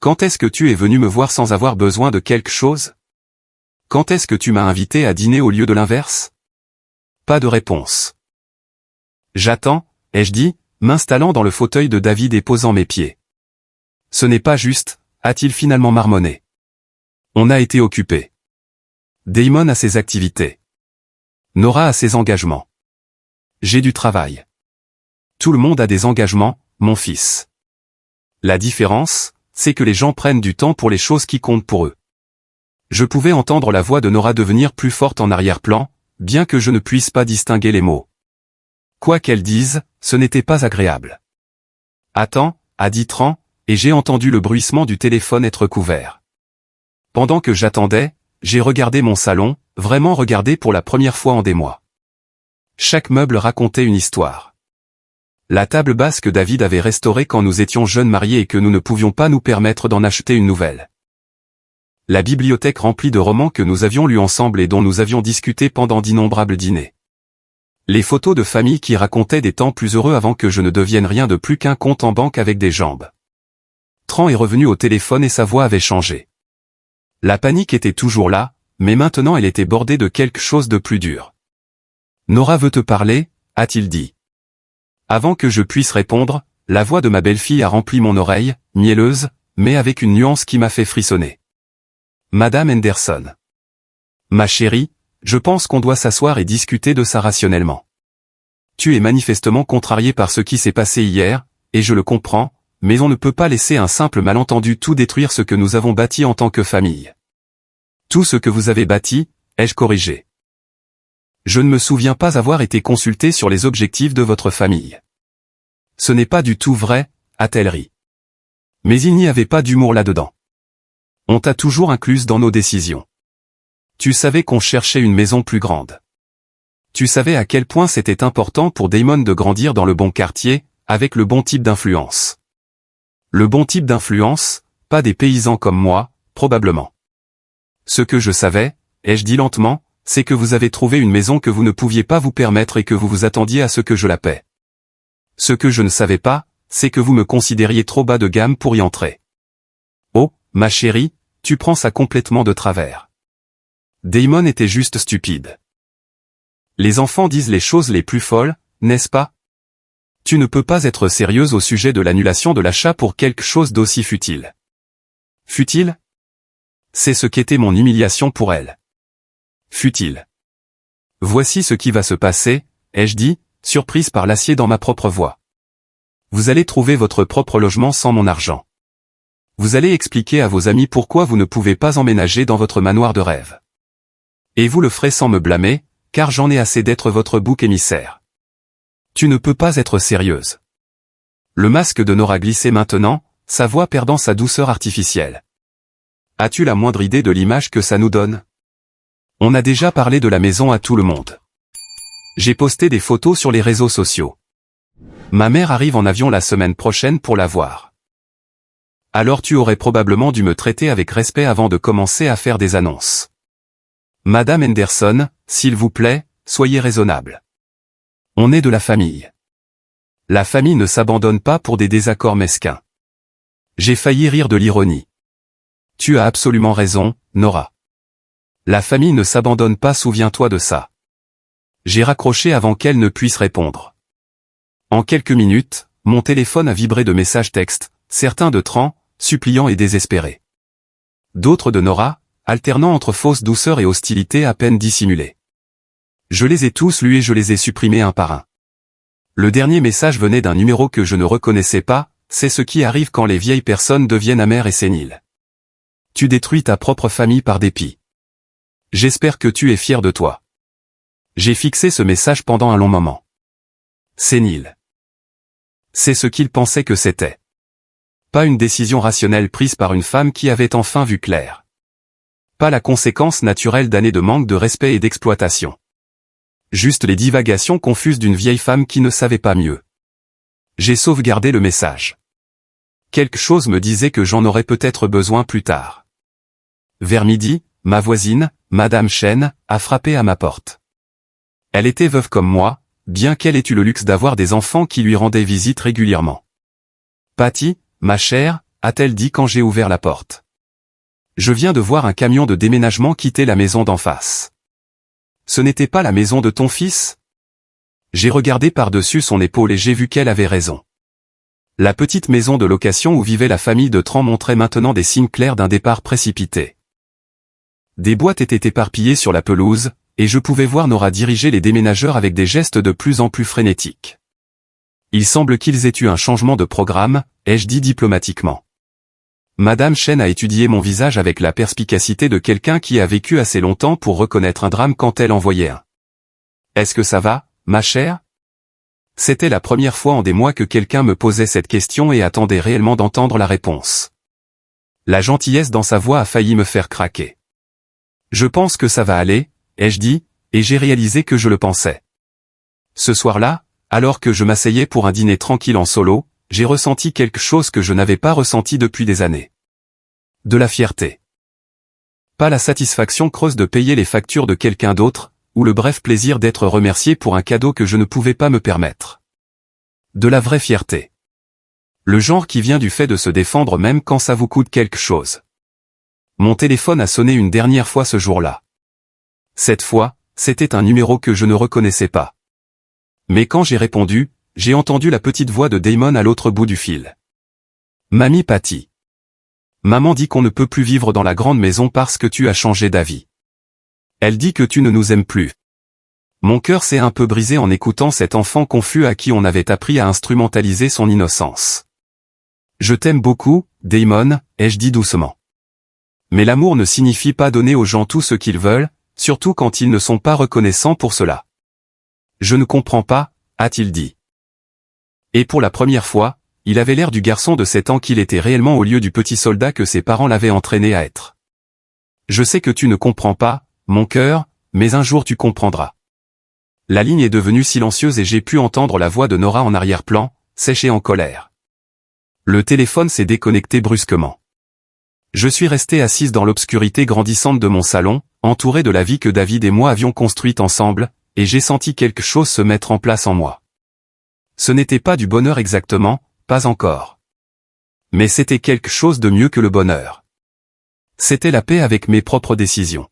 Quand est-ce que tu es venu me voir sans avoir besoin de quelque chose? Quand est-ce que tu m'as invité à dîner au lieu de l'inverse? Pas de réponse. J'attends, ai-je dit, m'installant dans le fauteuil de David et posant mes pieds. Ce n'est pas juste, a-t-il finalement marmonné. On a été occupé. Damon a ses activités. Nora a ses engagements. J'ai du travail. Tout le monde a des engagements, mon fils. La différence, c'est que les gens prennent du temps pour les choses qui comptent pour eux. Je pouvais entendre la voix de Nora devenir plus forte en arrière-plan, bien que je ne puisse pas distinguer les mots. Quoi qu'elle dise, ce n'était pas agréable. Attends, a dit Tran, et j'ai entendu le bruissement du téléphone être couvert. Pendant que j'attendais, j'ai regardé mon salon, vraiment regardé pour la première fois en des mois. Chaque meuble racontait une histoire. La table basse que David avait restaurée quand nous étions jeunes mariés et que nous ne pouvions pas nous permettre d'en acheter une nouvelle. La bibliothèque remplie de romans que nous avions lus ensemble et dont nous avions discuté pendant d'innombrables dîners. Les photos de famille qui racontaient des temps plus heureux avant que je ne devienne rien de plus qu'un compte en banque avec des jambes. Tran est revenu au téléphone et sa voix avait changé. La panique était toujours là, mais maintenant elle était bordée de quelque chose de plus dur. Nora veut te parler, a-t-il dit. Avant que je puisse répondre, la voix de ma belle-fille a rempli mon oreille, mielleuse, mais avec une nuance qui m'a fait frissonner. Madame Henderson. Ma chérie, je pense qu'on doit s'asseoir et discuter de ça rationnellement. Tu es manifestement contrarié par ce qui s'est passé hier, et je le comprends, mais on ne peut pas laisser un simple malentendu tout détruire ce que nous avons bâti en tant que famille. Tout ce que vous avez bâti, ai-je corrigé. Je ne me souviens pas avoir été consulté sur les objectifs de votre famille. Ce n'est pas du tout vrai, a-t-elle ri. Mais il n'y avait pas d'humour là-dedans. On t'a toujours incluse dans nos décisions. Tu savais qu'on cherchait une maison plus grande. Tu savais à quel point c'était important pour Damon de grandir dans le bon quartier, avec le bon type d'influence. Le bon type d'influence, pas des paysans comme moi, probablement. Ce que je savais, ai-je dit lentement, c'est que vous avez trouvé une maison que vous ne pouviez pas vous permettre et que vous vous attendiez à ce que je la paie. Ce que je ne savais pas, c'est que vous me considériez trop bas de gamme pour y entrer. Oh, ma chérie, tu prends ça complètement de travers. Damon était juste stupide. Les enfants disent les choses les plus folles, n'est-ce pas? Tu ne peux pas être sérieuse au sujet de l'annulation de l'achat pour quelque chose d'aussi futile. Futile? C'est ce qu'était mon humiliation pour elle. Futile. Voici ce qui va se passer, ai-je dit, surprise par l'acier dans ma propre voix. Vous allez trouver votre propre logement sans mon argent. Vous allez expliquer à vos amis pourquoi vous ne pouvez pas emménager dans votre manoir de rêve. Et vous le ferez sans me blâmer, car j'en ai assez d'être votre bouc émissaire. Tu ne peux pas être sérieuse. Le masque de Nora glissait maintenant, sa voix perdant sa douceur artificielle. As-tu la moindre idée de l'image que ça nous donne? On a déjà parlé de la maison à tout le monde. J'ai posté des photos sur les réseaux sociaux. Ma mère arrive en avion la semaine prochaine pour la voir. Alors tu aurais probablement dû me traiter avec respect avant de commencer à faire des annonces. Madame Henderson, s'il vous plaît, soyez raisonnable. On est de la famille. La famille ne s'abandonne pas pour des désaccords mesquins. J'ai failli rire de l'ironie. Tu as absolument raison, Nora. La famille ne s'abandonne pas, souviens-toi de ça. J'ai raccroché avant qu'elle ne puisse répondre. En quelques minutes, mon téléphone a vibré de messages textes, certains de Tran, suppliants et désespérés. D'autres de Nora, alternant entre fausse douceur et hostilité à peine dissimulée. Je les ai tous lus et je les ai supprimés un par un. Le dernier message venait d'un numéro que je ne reconnaissais pas, c'est ce qui arrive quand les vieilles personnes deviennent amères et séniles. Tu détruis ta propre famille par dépit. J'espère que tu es fier de toi. J'ai fixé ce message pendant un long moment. Sénile. C'est ce qu'il pensait que c'était. Pas une décision rationnelle prise par une femme qui avait enfin vu clair. Pas la conséquence naturelle d'années de manque de respect et d'exploitation. Juste les divagations confuses d'une vieille femme qui ne savait pas mieux. J'ai sauvegardé le message. Quelque chose me disait que j'en aurais peut-être besoin plus tard. Vers midi, ma voisine, Madame Chen, a frappé à ma porte. Elle était veuve comme moi, bien qu'elle ait eu le luxe d'avoir des enfants qui lui rendaient visite régulièrement. Patty, ma chère, a-t-elle dit quand j'ai ouvert la porte. Je viens de voir un camion de déménagement quitter la maison d'en face. Ce n'était pas la maison de ton fils? J'ai regardé par-dessus son épaule et j'ai vu qu'elle avait raison. La petite maison de location où vivait la famille de Tran montrait maintenant des signes clairs d'un départ précipité. Des boîtes étaient éparpillées sur la pelouse, et je pouvais voir Nora diriger les déménageurs avec des gestes de plus en plus frénétiques. Il semble qu'ils aient eu un changement de programme, ai-je dit diplomatiquement. Madame Chen a étudié mon visage avec la perspicacité de quelqu'un qui a vécu assez longtemps pour reconnaître un drame quand elle en voyait un. Est-ce que ça va, ma chère? C'était la première fois en des mois que quelqu'un me posait cette question et attendait réellement d'entendre la réponse. La gentillesse dans sa voix a failli me faire craquer. Je pense que ça va aller, ai-je dit, et j'ai réalisé que je le pensais. Ce soir-là, alors que je m'asseyais pour un dîner tranquille en solo, j'ai ressenti quelque chose que je n'avais pas ressenti depuis des années. De la fierté. Pas la satisfaction creuse de payer les factures de quelqu'un d'autre, ou le bref plaisir d'être remercié pour un cadeau que je ne pouvais pas me permettre. De la vraie fierté. Le genre qui vient du fait de se défendre même quand ça vous coûte quelque chose. Mon téléphone a sonné une dernière fois ce jour-là. Cette fois, c'était un numéro que je ne reconnaissais pas. Mais quand j'ai répondu, j'ai entendu la petite voix de Damon à l'autre bout du fil. Mamie Patty. Maman dit qu'on ne peut plus vivre dans la grande maison parce que tu as changé d'avis. Elle dit que tu ne nous aimes plus. Mon cœur s'est un peu brisé en écoutant cet enfant confus à qui on avait appris à instrumentaliser son innocence. Je t'aime beaucoup, Damon, ai-je dit doucement. Mais l'amour ne signifie pas donner aux gens tout ce qu'ils veulent, surtout quand ils ne sont pas reconnaissants pour cela. Je ne comprends pas, a-t-il dit. Et pour la première fois, il avait l'air du garçon de 7 ans qu'il était réellement au lieu du petit soldat que ses parents l'avaient entraîné à être. Je sais que tu ne comprends pas, mon cœur, mais un jour tu comprendras. La ligne est devenue silencieuse et j'ai pu entendre la voix de Nora en arrière-plan, sèche et en colère. Le téléphone s'est déconnecté brusquement. Je suis resté assise dans l'obscurité grandissante de mon salon, entouré de la vie que David et moi avions construite ensemble, et j'ai senti quelque chose se mettre en place en moi. Ce n'était pas du bonheur exactement, pas encore. Mais c'était quelque chose de mieux que le bonheur. C'était la paix avec mes propres décisions.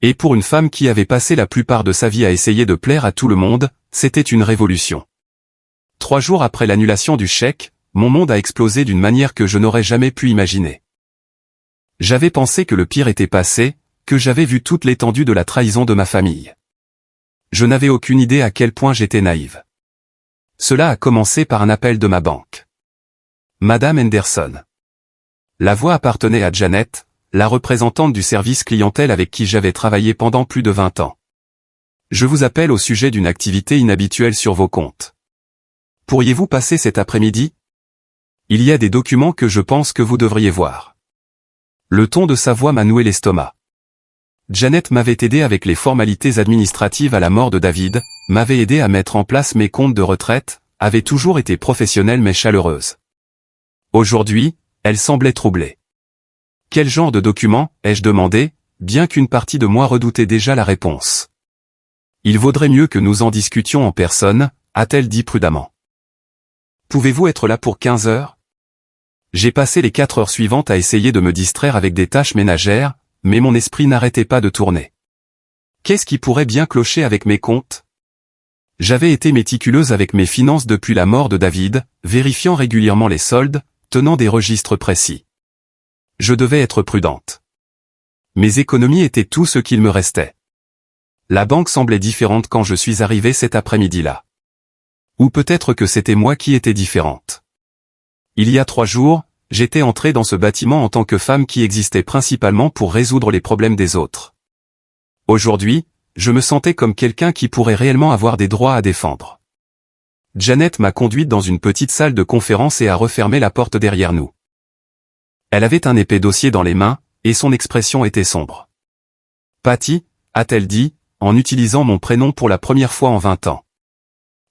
Et pour une femme qui avait passé la plupart de sa vie à essayer de plaire à tout le monde, c'était une révolution. 3 jours après l'annulation du chèque, mon monde a explosé d'une manière que je n'aurais jamais pu imaginer. J'avais pensé que le pire était passé, que j'avais vu toute l'étendue de la trahison de ma famille. Je n'avais aucune idée à quel point j'étais naïve. Cela a commencé par un appel de ma banque. Madame Henderson. La voix appartenait à Janet, la représentante du service clientèle avec qui j'avais travaillé pendant plus de 20 ans. Je vous appelle au sujet d'une activité inhabituelle sur vos comptes. Pourriez-vous passer cet après-midi? Il y a des documents que je pense que vous devriez voir. Le ton de sa voix m'a noué l'estomac. Janet m'avait aidé avec les formalités administratives à la mort de David, m'avait aidé à mettre en place mes comptes de retraite, avait toujours été professionnelle mais chaleureuse. Aujourd'hui, elle semblait troublée. Quel genre de document, ai-je demandé, bien qu'une partie de moi redoutait déjà la réponse. Il vaudrait mieux que nous en discutions en personne, a-t-elle dit prudemment. Pouvez-vous être là pour 15 heures? J'ai passé les 4 heures suivantes à essayer de me distraire avec des tâches ménagères, mais mon esprit n'arrêtait pas de tourner. Qu'est-ce qui pourrait bien clocher avec mes comptes? J'avais été méticuleuse avec mes finances depuis la mort de David, vérifiant régulièrement les soldes, tenant des registres précis. Je devais être prudente. Mes économies étaient tout ce qu'il me restait. La banque semblait différente quand je suis arrivée cet après-midi-là. Ou peut-être que c'était moi qui étais différente. Il y a 3 jours, j'étais entrée dans ce bâtiment en tant que femme qui existait principalement pour résoudre les problèmes des autres. Aujourd'hui, je me sentais comme quelqu'un qui pourrait réellement avoir des droits à défendre. Janet m'a conduite dans une petite salle de conférence et a refermé la porte derrière nous. Elle avait un épais dossier dans les mains, et son expression était sombre. Patty, a-t-elle dit, en utilisant mon prénom pour la première fois en 20 ans.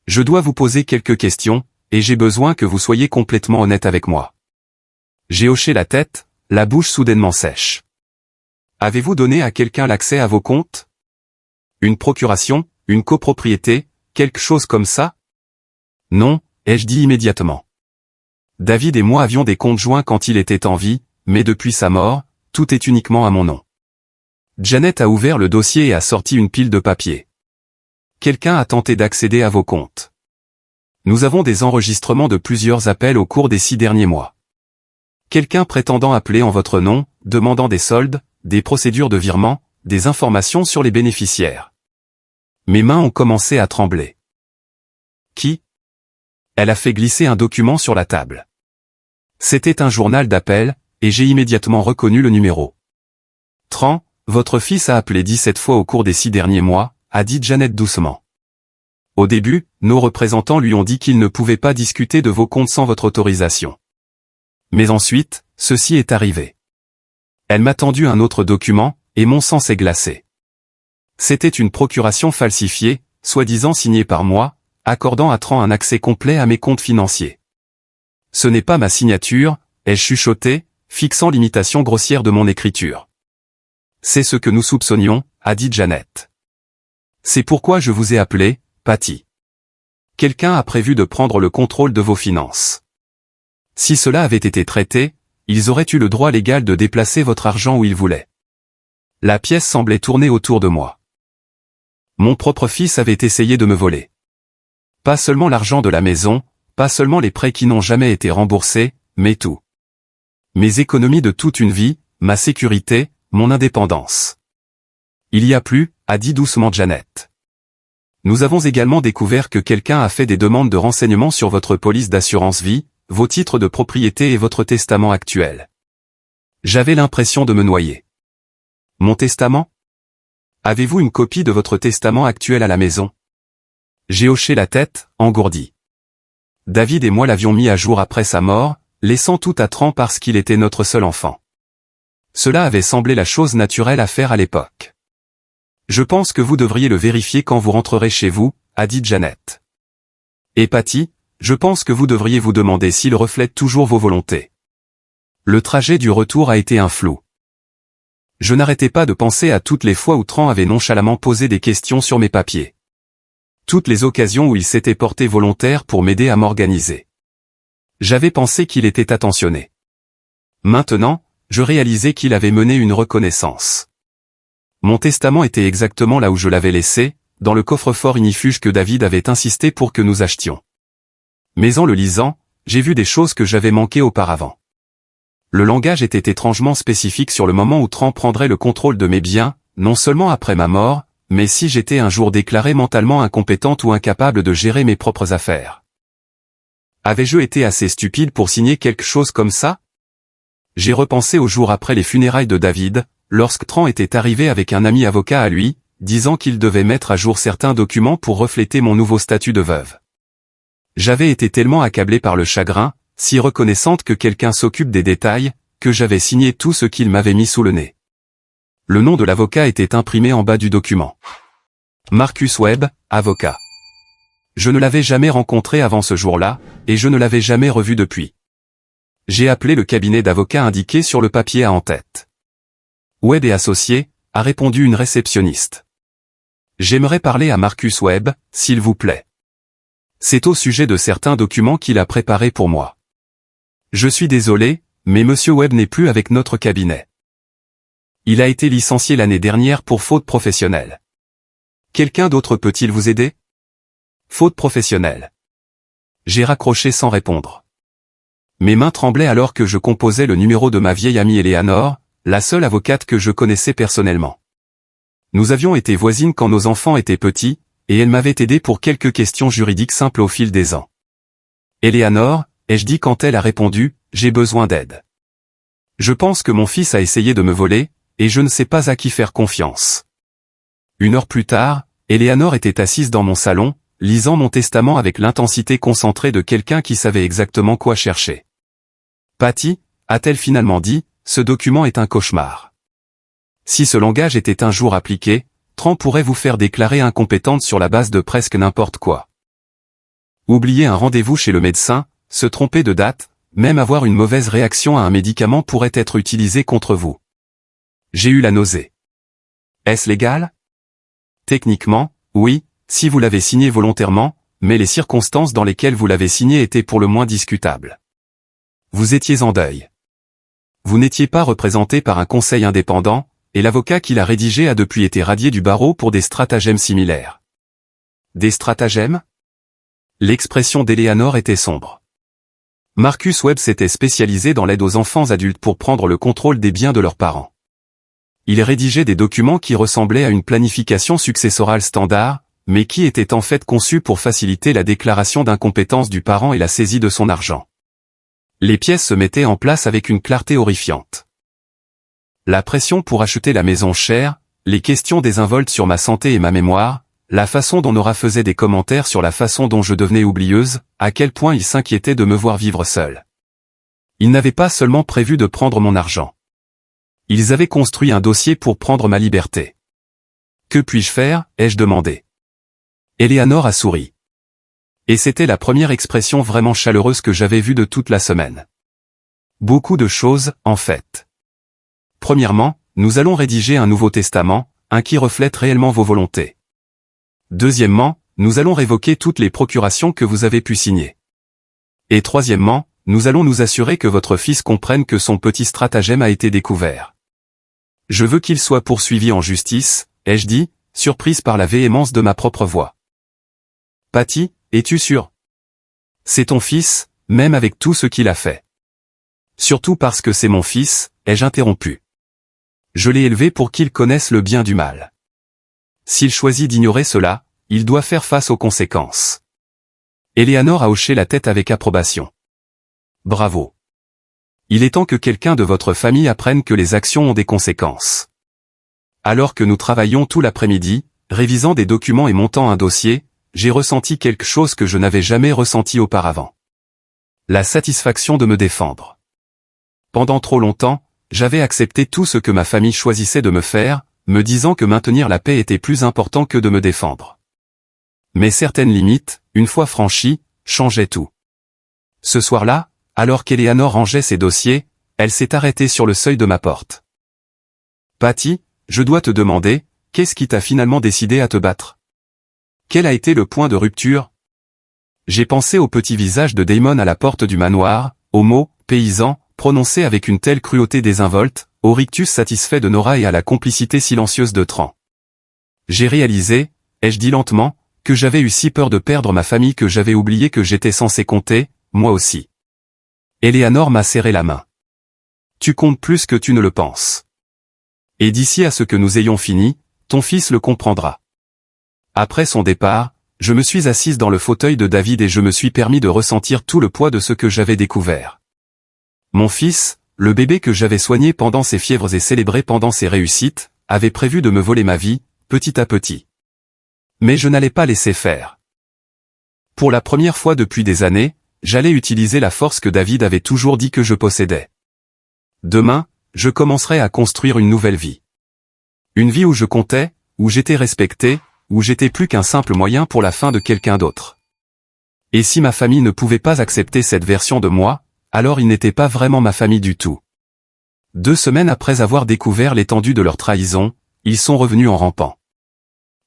Je dois vous poser quelques questions, et j'ai besoin que vous soyez complètement honnête avec moi. J'ai hoché la tête, la bouche soudainement sèche. Avez-vous donné à quelqu'un l'accès à vos comptes? Une procuration, une copropriété, quelque chose comme ça? Non, ai-je dit immédiatement. David et moi avions des comptes joints quand il était en vie, mais depuis sa mort, tout est uniquement à mon nom. Janet a ouvert le dossier et a sorti une pile de papiers. Quelqu'un a tenté d'accéder à vos comptes. Nous avons des enregistrements de plusieurs appels au cours des 6 derniers mois. Quelqu'un prétendant appeler en votre nom, demandant des soldes, des procédures de virement, des informations sur les bénéficiaires. Mes mains ont commencé à trembler. Qui? Elle a fait glisser un document sur la table. C'était un journal d'appel, et j'ai immédiatement reconnu le numéro. Tran, votre fils a appelé 17 fois au cours des 6 derniers mois, a dit Janet doucement. Au début, nos représentants lui ont dit qu'ils ne pouvaient pas discuter de vos comptes sans votre autorisation. Mais ensuite, ceci est arrivé. Elle m'a tendu un autre document, et mon sang s'est glacé. C'était une procuration falsifiée, soi-disant signée par moi, accordant à Tran un accès complet à mes comptes financiers. Ce n'est pas ma signature, ai-je chuchoté, fixant l'imitation grossière de mon écriture. C'est ce que nous soupçonnions, a dit Janet. C'est pourquoi je vous ai appelé, Patty. Quelqu'un a prévu de prendre le contrôle de vos finances. Si cela avait été traité, ils auraient eu le droit légal de déplacer votre argent où ils voulaient. La pièce semblait tourner autour de moi. Mon propre fils avait essayé de me voler. Pas seulement l'argent de la maison, pas seulement les prêts qui n'ont jamais été remboursés, mais tout. Mes économies de toute une vie, ma sécurité, mon indépendance. Il y a plus, a dit doucement Janet. Nous avons également découvert que quelqu'un a fait des demandes de renseignements sur votre police d'assurance vie, vos titres de propriété et votre testament actuel. J'avais l'impression de me noyer. Mon testament? Avez-vous une copie de votre testament actuel à la maison? J'ai hoché la tête, engourdi. David et moi l'avions mis à jour après sa mort, laissant tout à Tran parce qu'il était notre seul enfant. Cela avait semblé la chose naturelle à faire à l'époque. Je pense que vous devriez le vérifier quand vous rentrerez chez vous, a dit Janet. Et Patty, je pense que vous devriez vous demander s'il reflète toujours vos volontés. Le trajet du retour a été un flou. Je n'arrêtais pas de penser à toutes les fois où Tran avait nonchalamment posé des questions sur mes papiers. Toutes les occasions où il s'était porté volontaire pour m'aider à m'organiser. J'avais pensé qu'il était attentionné. Maintenant, je réalisais qu'il avait mené une reconnaissance. Mon testament était exactement là où je l'avais laissé, dans le coffre-fort ignifuge que David avait insisté pour que nous achetions. Mais en le lisant, j'ai vu des choses que j'avais manquées auparavant. Le langage était étrangement spécifique sur le moment où Tran prendrait le contrôle de mes biens, non seulement après ma mort, mais si j'étais un jour déclaré mentalement incompétente ou incapable de gérer mes propres affaires. Avais-je été assez stupide pour signer quelque chose comme ça? J'ai repensé au jour après les funérailles de David, lorsque Tran était arrivé avec un ami avocat à lui, disant qu'il devait mettre à jour certains documents pour refléter mon nouveau statut de veuve. J'avais été tellement accablé par le chagrin, si reconnaissante que quelqu'un s'occupe des détails, que j'avais signé tout ce qu'il m'avait mis sous le nez. Le nom de l'avocat était imprimé en bas du document. Marcus Webb, avocat. Je ne l'avais jamais rencontré avant ce jour-là, et je ne l'avais jamais revu depuis. J'ai appelé le cabinet d'avocats indiqué sur le papier à en-tête. Webb et associé, a répondu une réceptionniste. J'aimerais parler à Marcus Webb, s'il vous plaît. C'est au sujet de certains documents qu'il a préparés pour moi. Je suis désolé, mais Monsieur Webb n'est plus avec notre cabinet. Il a été licencié l'année dernière pour faute professionnelle. Quelqu'un d'autre peut-il vous aider? Faute professionnelle. J'ai raccroché sans répondre. Mes mains tremblaient alors que je composais le numéro de ma vieille amie Eleanor, la seule avocate que je connaissais personnellement. Nous avions été voisines quand nos enfants étaient petits, et elle m'avait aidé pour quelques questions juridiques simples au fil des ans. Eleanor, ai-je dit quand elle a répondu, j'ai besoin d'aide. Je pense que mon fils a essayé de me voler, et je ne sais pas à qui faire confiance. 1 heure plus tard, Eleanor était assise dans mon salon, lisant mon testament avec l'intensité concentrée de quelqu'un qui savait exactement quoi chercher. Patty, a-t-elle finalement dit, ce document est un cauchemar. Si ce langage était un jour appliqué, Tran pourrait vous faire déclarer incompétente sur la base de presque n'importe quoi. Oublier un rendez-vous chez le médecin, se tromper de date, même avoir une mauvaise réaction à un médicament pourrait être utilisé contre vous. J'ai eu la nausée. Est-ce légal? Techniquement, oui, si vous l'avez signé volontairement, mais les circonstances dans lesquelles vous l'avez signé étaient pour le moins discutables. Vous étiez en deuil. Vous n'étiez pas représenté par un conseil indépendant, et l'avocat qui l'a rédigé a depuis été radié du barreau pour des stratagèmes similaires. Des stratagèmes? L'expression d'Eleanor était sombre. Marcus Webb s'était spécialisé dans l'aide aux enfants adultes pour prendre le contrôle des biens de leurs parents. Il rédigeait des documents qui ressemblaient à une planification successorale standard, mais qui étaient en fait conçus pour faciliter la déclaration d'incompétence du parent et la saisie de son argent. Les pièces se mettaient en place avec une clarté horrifiante. La pression pour acheter la maison chère, les questions désinvoltes sur ma santé et ma mémoire, la façon dont Nora faisait des commentaires sur la façon dont je devenais oublieuse, à quel point il s'inquiétait de me voir vivre seule. Ils n'avaient pas seulement prévu de prendre mon argent. Ils avaient construit un dossier pour prendre ma liberté. Que puis-je faire, ai-je demandé. Eleanor a souri. Et c'était la première expression vraiment chaleureuse que j'avais vue de toute la semaine. Beaucoup de choses, en fait. Premièrement, nous allons rédiger un Nouveau Testament, un qui reflète réellement vos volontés. Deuxièmement, nous allons révoquer toutes les procurations que vous avez pu signer. Et troisièmement, nous allons nous assurer que votre fils comprenne que son petit stratagème a été découvert. Je veux qu'il soit poursuivi en justice, ai-je dit, surprise par la véhémence de ma propre voix. Patty, es-tu sûre? C'est ton fils, même avec tout ce qu'il a fait. Surtout parce que c'est mon fils, ai-je interrompu. Je l'ai élevé pour qu'il connaisse le bien du mal. S'il choisit d'ignorer cela, il doit faire face aux conséquences. Eleanor a hoché la tête avec approbation. Bravo. Il est temps que quelqu'un de votre famille apprenne que les actions ont des conséquences. Alors que nous travaillions tout l'après-midi, révisant des documents et montant un dossier, j'ai ressenti quelque chose que je n'avais jamais ressenti auparavant. La satisfaction de me défendre. Pendant trop longtemps, j'avais accepté tout ce que ma famille choisissait de me faire, me disant que maintenir la paix était plus important que de me défendre. Mais certaines limites, une fois franchies, changeaient tout. Ce soir-là, alors qu'Eleanor rangeait ses dossiers, elle s'est arrêtée sur le seuil de ma porte. Patty, je dois te demander, qu'est-ce qui t'a finalement décidé à te battre? Quel a été le point de rupture? J'ai pensé au petit visage de Damon à la porte du manoir, aux mots « paysan » prononcés avec une telle cruauté désinvolte, au rictus satisfait de Nora et à la complicité silencieuse de Tran. J'ai réalisé, ai-je dit lentement, que j'avais eu si peur de perdre ma famille que j'avais oublié que j'étais censé compter, moi aussi. Eleanor m'a serré la main. Tu comptes plus que tu ne le penses. Et d'ici à ce que nous ayons fini, ton fils le comprendra. Après son départ, je me suis assise dans le fauteuil de David et je me suis permis de ressentir tout le poids de ce que j'avais découvert. Mon fils, le bébé que j'avais soigné pendant ses fièvres et célébré pendant ses réussites, avait prévu de me voler ma vie, petit à petit. Mais je n'allais pas laisser faire. Pour la première fois depuis des années, j'allais utiliser la force que David avait toujours dit que je possédais. Demain, je commencerai à construire une nouvelle vie. Une vie où je comptais, où j'étais respecté, où j'étais plus qu'un simple moyen pour la fin de quelqu'un d'autre. Et si ma famille ne pouvait pas accepter cette version de moi, alors ils n'étaient pas vraiment ma famille du tout. 2 semaines après avoir découvert l'étendue de leur trahison, ils sont revenus en rampant.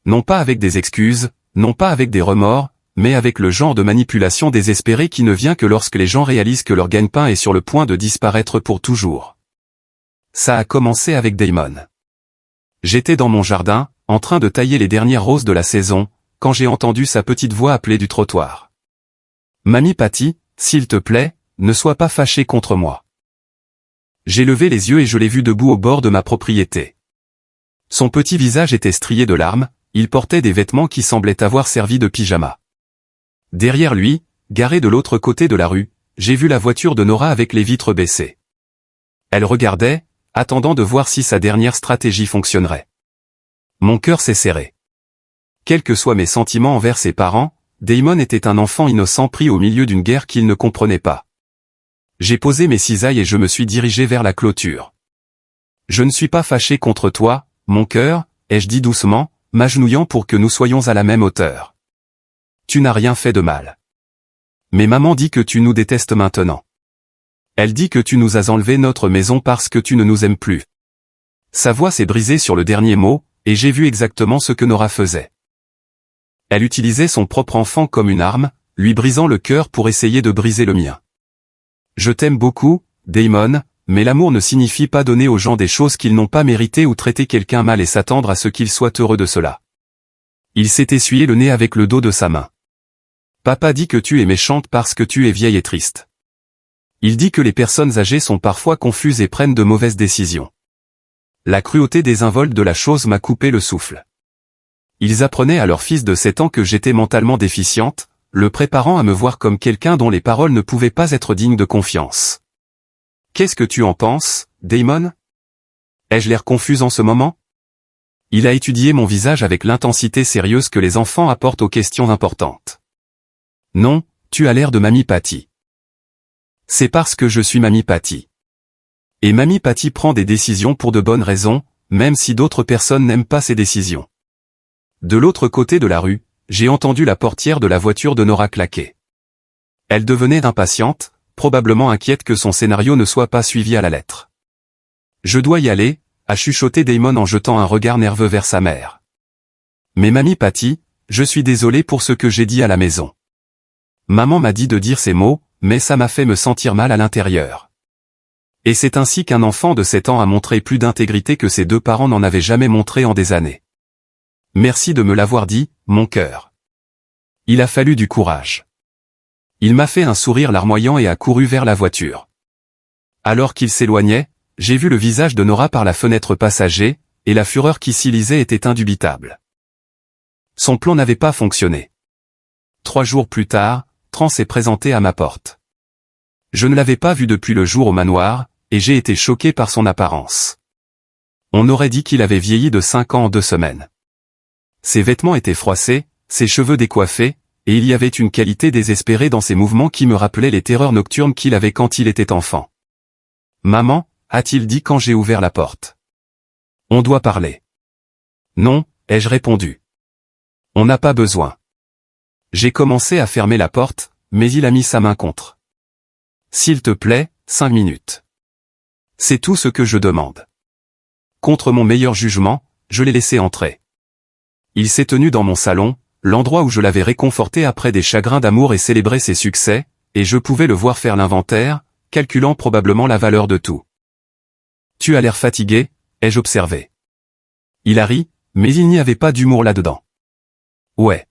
Non pas avec des excuses, non pas avec des remords, mais avec le genre de manipulation désespérée qui ne vient que lorsque les gens réalisent que leur gagne-pain est sur le point de disparaître pour toujours. Ça a commencé avec Damon. J'étais dans mon jardin, en train de tailler les dernières roses de la saison, quand j'ai entendu sa petite voix appeler du trottoir. « Mamie Patty, s'il te plaît, ne sois pas fâchée contre moi. » J'ai levé les yeux et je l'ai vu debout au bord de ma propriété. Son petit visage était strié de larmes, il portait des vêtements qui semblaient avoir servi de pyjama. Derrière lui, garé de l'autre côté de la rue, j'ai vu la voiture de Nora avec les vitres baissées. Elle regardait, attendant de voir si sa dernière stratégie fonctionnerait. Mon cœur s'est serré. Quels que soient mes sentiments envers ses parents, Damon était un enfant innocent pris au milieu d'une guerre qu'il ne comprenait pas. J'ai posé mes cisailles et je me suis dirigé vers la clôture. Je ne suis pas fâché contre toi, mon cœur, ai-je dit doucement, m'agenouillant pour que nous soyons à la même hauteur. Tu n'as rien fait de mal. Mais maman dit que tu nous détestes maintenant. Elle dit que tu nous as enlevé notre maison parce que tu ne nous aimes plus. Sa voix s'est brisée sur le dernier mot, et j'ai vu exactement ce que Nora faisait. Elle utilisait son propre enfant comme une arme, lui brisant le cœur pour essayer de briser le mien. Je t'aime beaucoup, Damon, mais l'amour ne signifie pas donner aux gens des choses qu'ils n'ont pas méritées ou traiter quelqu'un mal et s'attendre à ce qu'il soit heureux de cela. Il s'est essuyé le nez avec le dos de sa main. Papa dit que tu es méchante parce que tu es vieille et triste. Il dit que les personnes âgées sont parfois confuses et prennent de mauvaises décisions. La cruauté désinvolte de la chose m'a coupé le souffle. Ils apprenaient à leur fils de 7 ans que j'étais mentalement déficiente, le préparant à me voir comme quelqu'un dont les paroles ne pouvaient pas être dignes de confiance. Qu'est-ce que tu en penses, Damon? Ai-je l'air confuse en ce moment? Il a étudié mon visage avec l'intensité sérieuse que les enfants apportent aux questions importantes. Non, tu as l'air de Mamie Patty. C'est parce que je suis Mamie Patty. Et Mamie Patty prend des décisions pour de bonnes raisons, même si d'autres personnes n'aiment pas ces décisions. De l'autre côté de la rue, j'ai entendu la portière de la voiture de Nora claquer. Elle devenait impatiente, probablement inquiète que son scénario ne soit pas suivi à la lettre. Je dois y aller, a chuchoté Damon en jetant un regard nerveux vers sa mère. Mais Mamie Patty, je suis désolé pour ce que j'ai dit à la maison. Maman m'a dit de dire ces mots, mais ça m'a fait me sentir mal à l'intérieur. Et c'est ainsi qu'un enfant de 7 ans a montré plus d'intégrité que ses 2 parents n'en avaient jamais montré en des années. Merci de me l'avoir dit, mon cœur. Il a fallu du courage. Il m'a fait un sourire larmoyant et a couru vers la voiture. Alors qu'il s'éloignait, j'ai vu le visage de Nora par la fenêtre passager, et la fureur qui s'y lisait était indubitable. Son plan n'avait pas fonctionné. 3 jours plus tard, Tran s'est présenté à ma porte. Je ne l'avais pas vu depuis le jour au manoir, et j'ai été choqué par son apparence. On aurait dit qu'il avait vieilli de 5 ans en 2 semaines. Ses vêtements étaient froissés, ses cheveux décoiffés, et il y avait une qualité désespérée dans ses mouvements qui me rappelait les terreurs nocturnes qu'il avait quand il était enfant. « Maman » a-t-il dit quand j'ai ouvert la porte. « On doit parler. »« Non » ai-je répondu. « On n'a pas besoin. » J'ai commencé à fermer la porte, mais il a mis sa main contre. « S'il te plaît, 5 minutes. » C'est tout ce que je demande. Contre mon meilleur jugement, je l'ai laissé entrer. Il s'est tenu dans mon salon, l'endroit où je l'avais réconforté après des chagrins d'amour et célébré ses succès, et je pouvais le voir faire l'inventaire, calculant probablement la valeur de tout. « Tu as l'air fatigué » ai-je observé. Il a ri, mais il n'y avait pas d'humour là-dedans. « Ouais.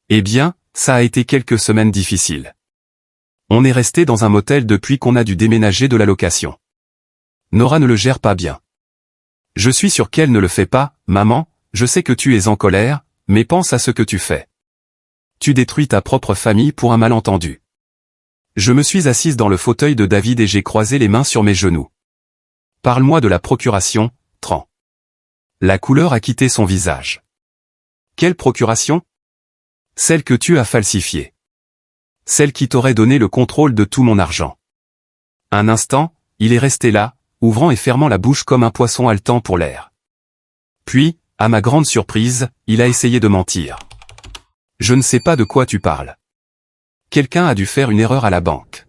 Eh bien, ça a été quelques semaines difficiles. On est resté dans un motel depuis qu'on a dû déménager de la location. Nora ne le gère pas bien. Je suis sûr qu'elle ne le fait pas, maman, je sais que tu es en colère, mais pense à ce que tu fais. Tu détruis ta propre famille pour un malentendu. » Je me suis assise dans le fauteuil de David et j'ai croisé les mains sur mes genoux. « Parle-moi de la procuration, Tran. » La couleur a quitté son visage. Quelle procuration? Celle que tu as falsifiée. Celle qui t'aurait donné le contrôle de tout mon argent. Un instant, il est resté là, ouvrant et fermant la bouche comme un poisson haletant pour l'air. Puis, à ma grande surprise, il a essayé de mentir. Je ne sais pas de quoi tu parles. Quelqu'un a dû faire une erreur à la banque.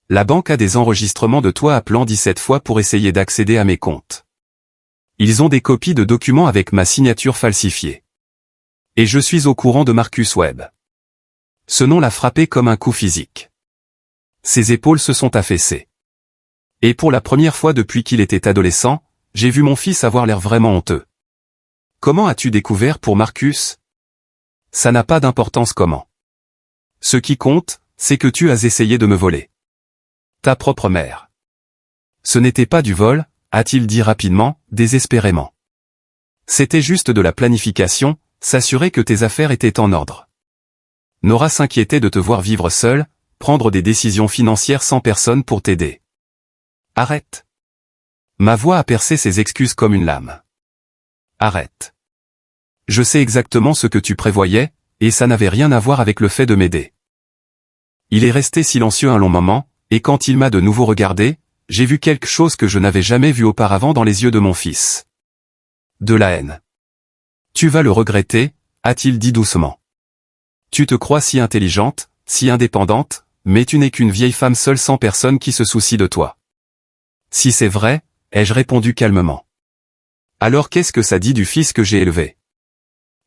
La banque a des enregistrements de toi appelant 17 fois pour essayer d'accéder à mes comptes. Ils ont des copies de documents avec ma signature falsifiée. Et je suis au courant de Marcus Webb. Ce nom l'a frappé comme un coup physique. Ses épaules se sont affaissées. Et pour la première fois depuis qu'il était adolescent, j'ai vu mon fils avoir l'air vraiment honteux. Comment as-tu découvert pour Marcus? Ça n'a pas d'importance comment. Ce qui compte, c'est que tu as essayé de me voler. Ta propre mère. Ce n'était pas du vol, a-t-il dit rapidement, désespérément. C'était juste de la planification, s'assurer que tes affaires étaient en ordre. Nora s'inquiétait de te voir vivre seule, prendre des décisions financières sans personne pour t'aider. Arrête. Ma voix a percé ses excuses comme une lame. Arrête. Je sais exactement ce que tu prévoyais, et ça n'avait rien à voir avec le fait de m'aider. Il est resté silencieux un long moment, et quand il m'a de nouveau regardé, j'ai vu quelque chose que je n'avais jamais vu auparavant dans les yeux de mon fils. De la haine. Tu vas le regretter, a-t-il dit doucement. Tu te crois si intelligente, si indépendante, mais tu n'es qu'une vieille femme seule sans personne qui se soucie de toi. Si c'est vrai, ai-je répondu calmement. Alors qu'est-ce que ça dit du fils que j'ai élevé?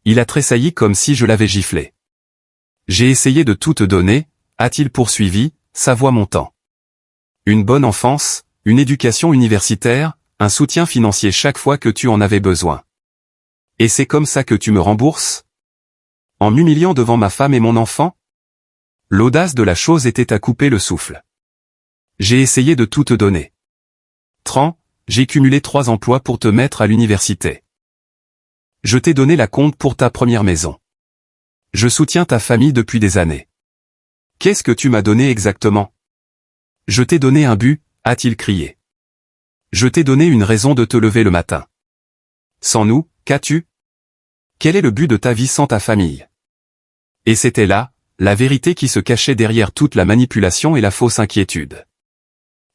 Il a tressailli comme si je l'avais giflé. J'ai essayé de tout te donner, a-t-il poursuivi, sa voix montant. Une bonne enfance, une éducation universitaire, un soutien financier chaque fois que tu en avais besoin. Et c'est comme ça que tu me rembourses? En m'humiliant devant ma femme et mon enfant? L'audace de la chose était à couper le souffle. J'ai essayé de tout te donner. J'ai cumulé 3 emplois pour te mettre à l'université. Je t'ai donné la compte pour ta première maison. Je soutiens ta famille depuis des années. Qu'est-ce que tu m'as donné exactement? Je t'ai donné un but, a-t-il crié. Je t'ai donné une raison de te lever le matin. Sans nous, qu'as-tu? Quel est le but de ta vie sans ta famille? Et c'était là, la vérité qui se cachait derrière toute la manipulation et la fausse inquiétude.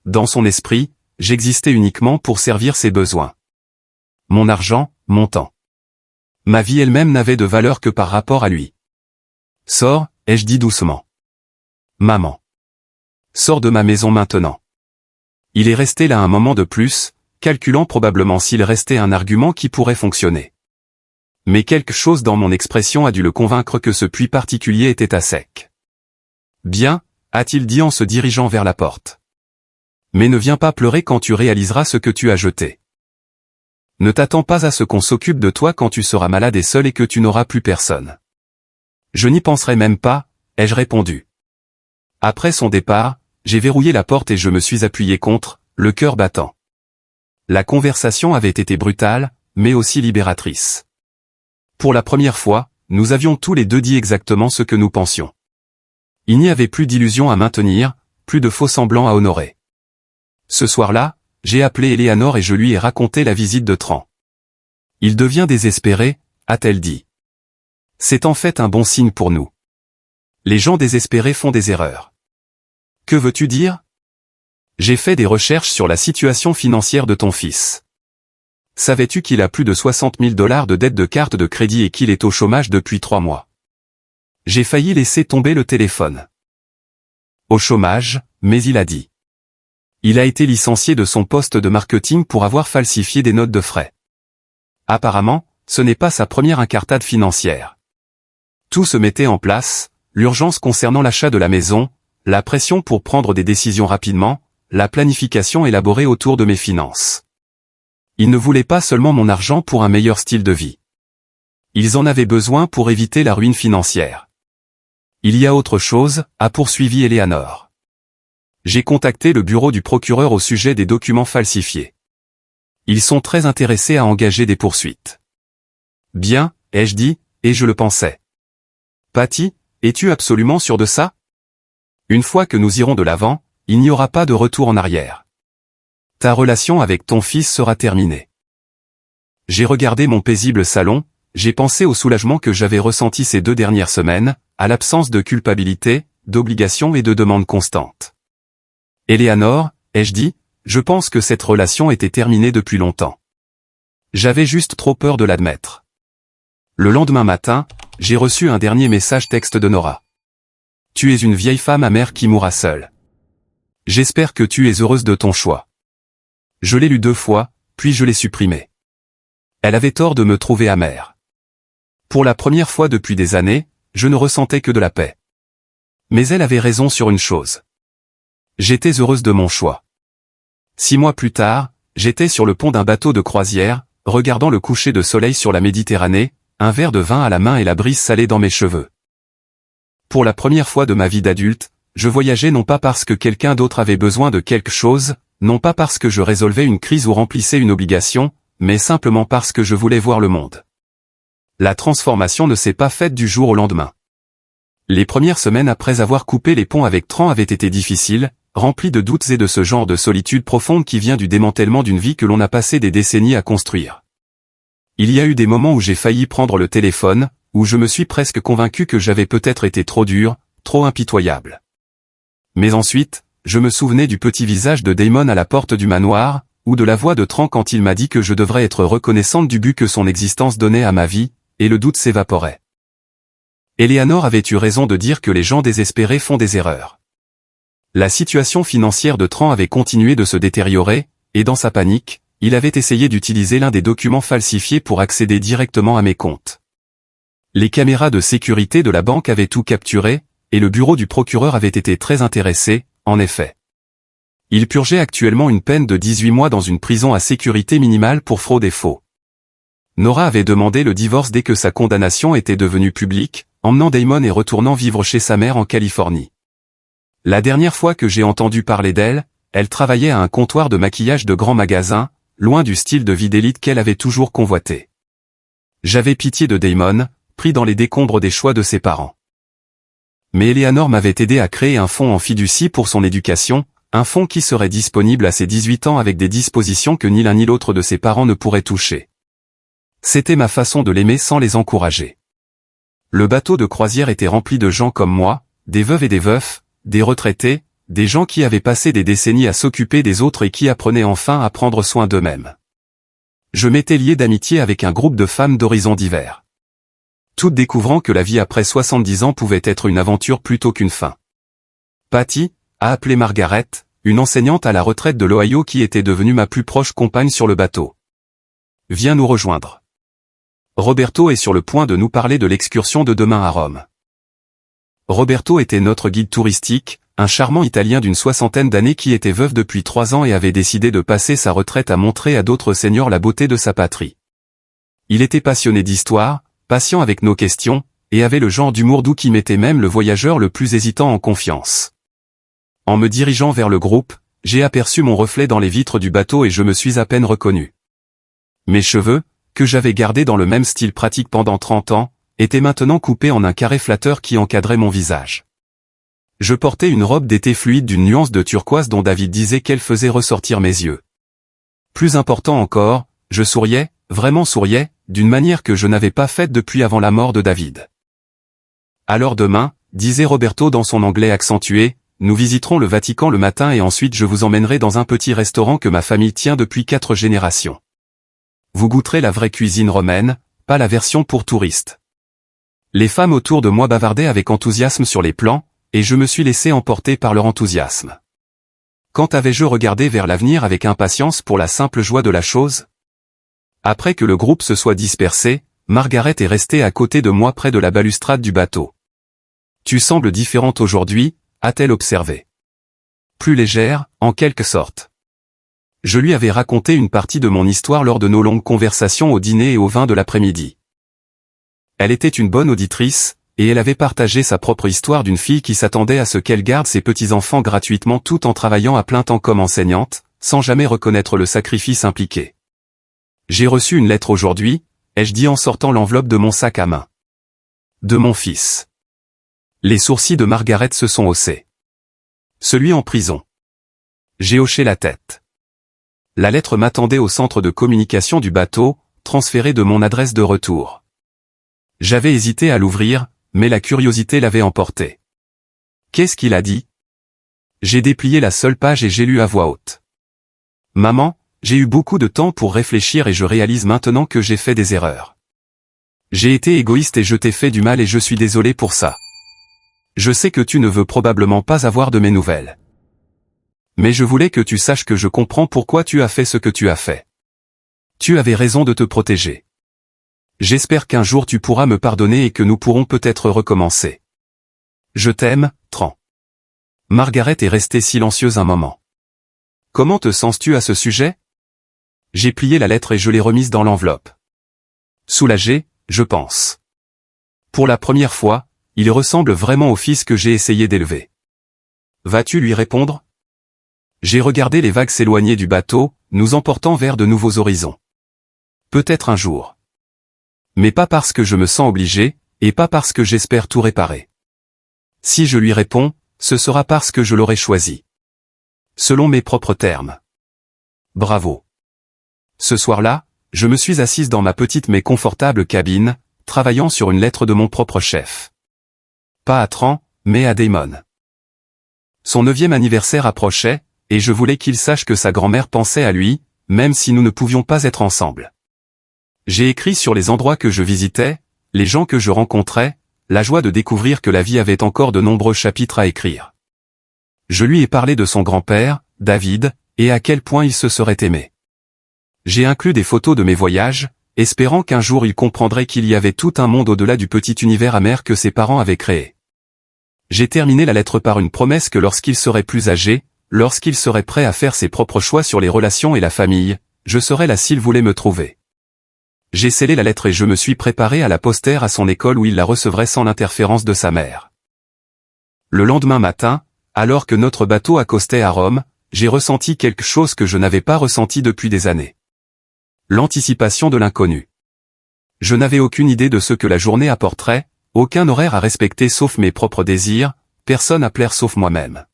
Dans son esprit, j'existais uniquement pour servir ses besoins. Mon argent, mon temps. Ma vie elle-même n'avait de valeur que par rapport à lui. Sors, ai-je dit doucement. Maman. Sors de ma maison maintenant. Il est resté là un moment de plus, calculant probablement s'il restait un argument qui pourrait fonctionner. Mais quelque chose dans mon expression a dû le convaincre que ce puits particulier était à sec. Bien, a-t-il dit en se dirigeant vers la porte. Mais ne viens pas pleurer quand tu réaliseras ce que tu as jeté. Ne t'attends pas à ce qu'on s'occupe de toi quand tu seras malade et seul et que tu n'auras plus personne. Je n'y penserai même pas, ai-je répondu. Après son départ, j'ai verrouillé la porte et je me suis appuyé contre, le cœur battant. La conversation avait été brutale, mais aussi libératrice. Pour la première fois, nous avions tous les deux dit exactement ce que nous pensions. Il n'y avait plus d'illusions à maintenir, plus de faux semblants à honorer. Ce soir-là, j'ai appelé Eleanor et je lui ai raconté la visite de Tran. Il devient désespéré, a-t-elle dit. C'est en fait un bon signe pour nous. Les gens désespérés font des erreurs. Que veux-tu dire? J'ai fait des recherches sur la situation financière de ton fils. Savais-tu qu'il a plus de 60 000 $ de dettes de carte de crédit et qu'il est au chômage depuis 3 mois? J'ai failli laisser tomber le téléphone. Au chômage, mais il a dit. Il a été licencié de son poste de marketing pour avoir falsifié des notes de frais. Apparemment, ce n'est pas sa première incartade financière. Tout se mettait en place, l'urgence concernant l'achat de la maison, la pression pour prendre des décisions rapidement, la planification élaborée autour de mes finances. Ils ne voulaient pas seulement mon argent pour un meilleur style de vie. Ils en avaient besoin pour éviter la ruine financière. Il y a autre chose, a poursuivi Eleanor. J'ai contacté le bureau du procureur au sujet des documents falsifiés. Ils sont très intéressés à engager des poursuites. Bien, ai-je dit, et je le pensais. Patty, es-tu absolument sûr de ça? Une fois que nous irons de l'avant, il n'y aura pas de retour en arrière. Ta relation avec ton fils sera terminée. J'ai regardé mon paisible salon, j'ai pensé au soulagement que j'avais ressenti ces 2 dernières semaines, à l'absence de culpabilité, d'obligation et de demande constante. Eleanor, ai-je dit, je pense que cette relation était terminée depuis longtemps. J'avais juste trop peur de l'admettre. Le lendemain matin, j'ai reçu un dernier message texte de Nora. Tu es une vieille femme amère qui mourra seule. J'espère que tu es heureuse de ton choix. Je l'ai lu 2 fois, puis je l'ai supprimé. Elle avait tort de me trouver amère. Pour la première fois depuis des années, je ne ressentais que de la paix. Mais elle avait raison sur une chose. J'étais heureuse de mon choix. 6 mois plus tard, j'étais sur le pont d'un bateau de croisière, regardant le coucher de soleil sur la Méditerranée, un verre de vin à la main et la brise salée dans mes cheveux. Pour la première fois de ma vie d'adulte, je voyageais non pas parce que quelqu'un d'autre avait besoin de quelque chose, non pas parce que je résolvais une crise ou remplissais une obligation, mais simplement parce que je voulais voir le monde. La transformation ne s'est pas faite du jour au lendemain. Les premières semaines après avoir coupé les ponts avec Tran avaient été difficiles, remplies de doutes et de ce genre de solitude profonde qui vient du démantèlement d'une vie que l'on a passé des décennies à construire. Il y a eu des moments où j'ai failli prendre le téléphone, où je me suis presque convaincu que j'avais peut-être été trop dur, trop impitoyable. Mais ensuite, je me souvenais du petit visage de Damon à la porte du manoir, ou de la voix de Tran quand il m'a dit que je devrais être reconnaissante du but que son existence donnait à ma vie, et le doute s'évaporait. Eleanor avait eu raison de dire que les gens désespérés font des erreurs. La situation financière de Tran avait continué de se détériorer, et dans sa panique, il avait essayé d'utiliser l'un des documents falsifiés pour accéder directement à mes comptes. Les caméras de sécurité de la banque avaient tout capturé, et le bureau du procureur avait été très intéressé, en effet. Il purgeait actuellement une peine de 18 mois dans une prison à sécurité minimale pour fraude et faux. Nora avait demandé le divorce dès que sa condamnation était devenue publique, emmenant Damon et retournant vivre chez sa mère en Californie. La dernière fois que j'ai entendu parler d'elle, elle travaillait à un comptoir de maquillage de grand magasin, loin du style de vie d'élite qu'elle avait toujours convoité. J'avais pitié de Damon, pris dans les décombres des choix de ses parents. Mais Eleanor m'avait aidé à créer un fonds en fiducie pour son éducation, un fonds qui serait disponible à ses 18 ans avec des dispositions que ni l'un ni l'autre de ses parents ne pourraient toucher. C'était ma façon de l'aimer sans les encourager. Le bateau de croisière était rempli de gens comme moi, des veuves et des veufs, des retraités, des gens qui avaient passé des décennies à s'occuper des autres et qui apprenaient enfin à prendre soin d'eux-mêmes. Je m'étais lié d'amitié avec un groupe de femmes d'horizons divers. Toutes découvrant que la vie après 70 ans pouvait être une aventure plutôt qu'une fin. Patty a appelé Margaret, une enseignante à la retraite de l'Ohio qui était devenue ma plus proche compagne sur le bateau. Viens nous rejoindre. Roberto est sur le point de nous parler de l'excursion de demain à Rome. Roberto était notre guide touristique, un charmant Italien d'une 60aine d'années qui était veuf depuis 3 ans et avait décidé de passer sa retraite à montrer à d'autres seniors la beauté de sa patrie. Il était passionné d'histoire, patient avec nos questions, et avait le genre d'humour doux qui mettait même le voyageur le plus hésitant en confiance. En me dirigeant vers le groupe, j'ai aperçu mon reflet dans les vitres du bateau et je me suis à peine reconnu. Mes cheveux, que j'avais gardés dans le même style pratique pendant 30 ans, étaient maintenant coupés en un carré flatteur qui encadrait mon visage. Je portais une robe d'été fluide d'une nuance de turquoise dont David disait qu'elle faisait ressortir mes yeux. Plus important encore, je souriais, vraiment souriais, d'une manière que je n'avais pas faite depuis avant la mort de David. Alors demain, disait Roberto dans son anglais accentué, nous visiterons le Vatican le matin et ensuite je vous emmènerai dans un petit restaurant que ma famille tient depuis 4 générations. Vous goûterez la vraie cuisine romaine, pas la version pour touristes. Les femmes autour de moi bavardaient avec enthousiasme sur les plans, et je me suis laissé emporter par leur enthousiasme. Quand avais-je regardé vers l'avenir avec impatience pour la simple joie de la chose? Après que le groupe se soit dispersé, Margaret est restée à côté de moi près de la balustrade du bateau. Tu sembles différente aujourd'hui, a-t-elle observé. Plus légère, en quelque sorte. Je lui avais raconté une partie de mon histoire lors de nos longues conversations au dîner et au vin de l'après-midi. Elle était une bonne auditrice, et elle avait partagé sa propre histoire d'une fille qui s'attendait à ce qu'elle garde ses petits-enfants gratuitement tout en travaillant à plein temps comme enseignante, sans jamais reconnaître le sacrifice impliqué. J'ai reçu une lettre aujourd'hui, ai-je dit en sortant l'enveloppe de mon sac à main. De mon fils. Les sourcils de Margaret se sont haussés. Celui en prison. J'ai hoché la tête. La lettre m'attendait au centre de communication du bateau, transféré de mon adresse de retour. J'avais hésité à l'ouvrir, mais la curiosité l'avait emporté. Qu'est-ce qu'il a dit? J'ai déplié la seule page et j'ai lu à voix haute. Maman, j'ai eu beaucoup de temps pour réfléchir et je réalise maintenant que j'ai fait des erreurs. J'ai été égoïste et je t'ai fait du mal et je suis désolé pour ça. Je sais que tu ne veux probablement pas avoir de mes nouvelles. Mais je voulais que tu saches que je comprends pourquoi tu as fait ce que tu as fait. Tu avais raison de te protéger. J'espère qu'un jour tu pourras me pardonner et que nous pourrons peut-être recommencer. Je t'aime, Tran. Margaret est restée silencieuse un moment. Comment te sens-tu à ce sujet? J'ai plié la lettre et je l'ai remise dans l'enveloppe. Soulagé, je pense. Pour la première fois, il ressemble vraiment au fils que j'ai essayé d'élever. Vas-tu lui répondre? J'ai regardé les vagues s'éloigner du bateau, nous emportant vers de nouveaux horizons. Peut-être un jour. Mais pas parce que je me sens obligé, et pas parce que j'espère tout réparer. Si je lui réponds, ce sera parce que je l'aurai choisi. Selon mes propres termes. Bravo. Ce soir-là, je me suis assise dans ma petite mais confortable cabine, travaillant sur une lettre de mon propre chef. Pas à Tran, mais à Damon. Son 9e anniversaire approchait, et je voulais qu'il sache que sa grand-mère pensait à lui, même si nous ne pouvions pas être ensemble. J'ai écrit sur les endroits que je visitais, les gens que je rencontrais, la joie de découvrir que la vie avait encore de nombreux chapitres à écrire. Je lui ai parlé de son grand-père, David, et à quel point il se serait aimé. J'ai inclus des photos de mes voyages, espérant qu'un jour il comprendrait qu'il y avait tout un monde au-delà du petit univers amer que ses parents avaient créé. J'ai terminé la lettre par une promesse que lorsqu'il serait plus âgé, lorsqu'il serait prêt à faire ses propres choix sur les relations et la famille, je serais là s'il voulait me trouver. J'ai scellé la lettre et je me suis préparé à la poster à son école où il la recevrait sans l'interférence de sa mère. Le lendemain matin, alors que notre bateau accostait à Rome, j'ai ressenti quelque chose que je n'avais pas ressenti depuis des années. L'anticipation de l'inconnu. Je n'avais aucune idée de ce que la journée apporterait, aucun horaire à respecter sauf mes propres désirs, personne à plaire sauf moi-même.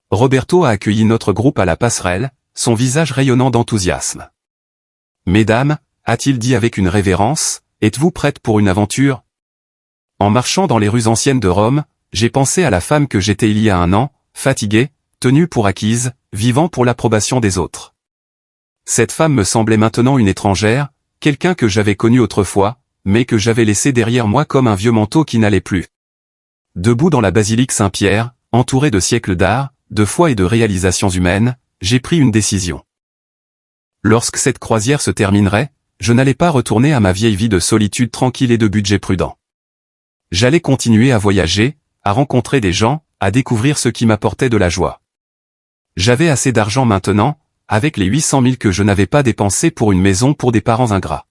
Roberto a accueilli notre groupe à la passerelle, son visage rayonnant d'enthousiasme. « Mesdames, a-t-il dit avec une révérence, êtes-vous prêtes pour une aventure ?» En marchant dans les rues anciennes de Rome, j'ai pensé à la femme que j'étais il y a un an, fatiguée, tenue pour acquise, vivant pour l'approbation des autres. Cette femme me semblait maintenant une étrangère, quelqu'un que j'avais connu autrefois, mais que j'avais laissé derrière moi comme un vieux manteau qui n'allait plus. Debout dans la basilique Saint-Pierre, entouré de siècles d'art, de foi et de réalisations humaines, j'ai pris une décision. Lorsque cette croisière se terminerait, je n'allais pas retourner à ma vieille vie de solitude tranquille et de budget prudent. J'allais continuer à voyager, à rencontrer des gens, à découvrir ce qui m'apportait de la joie. J'avais assez d'argent maintenant, avec les 800 000 que je n'avais pas dépensés pour une maison pour des parents ingrats.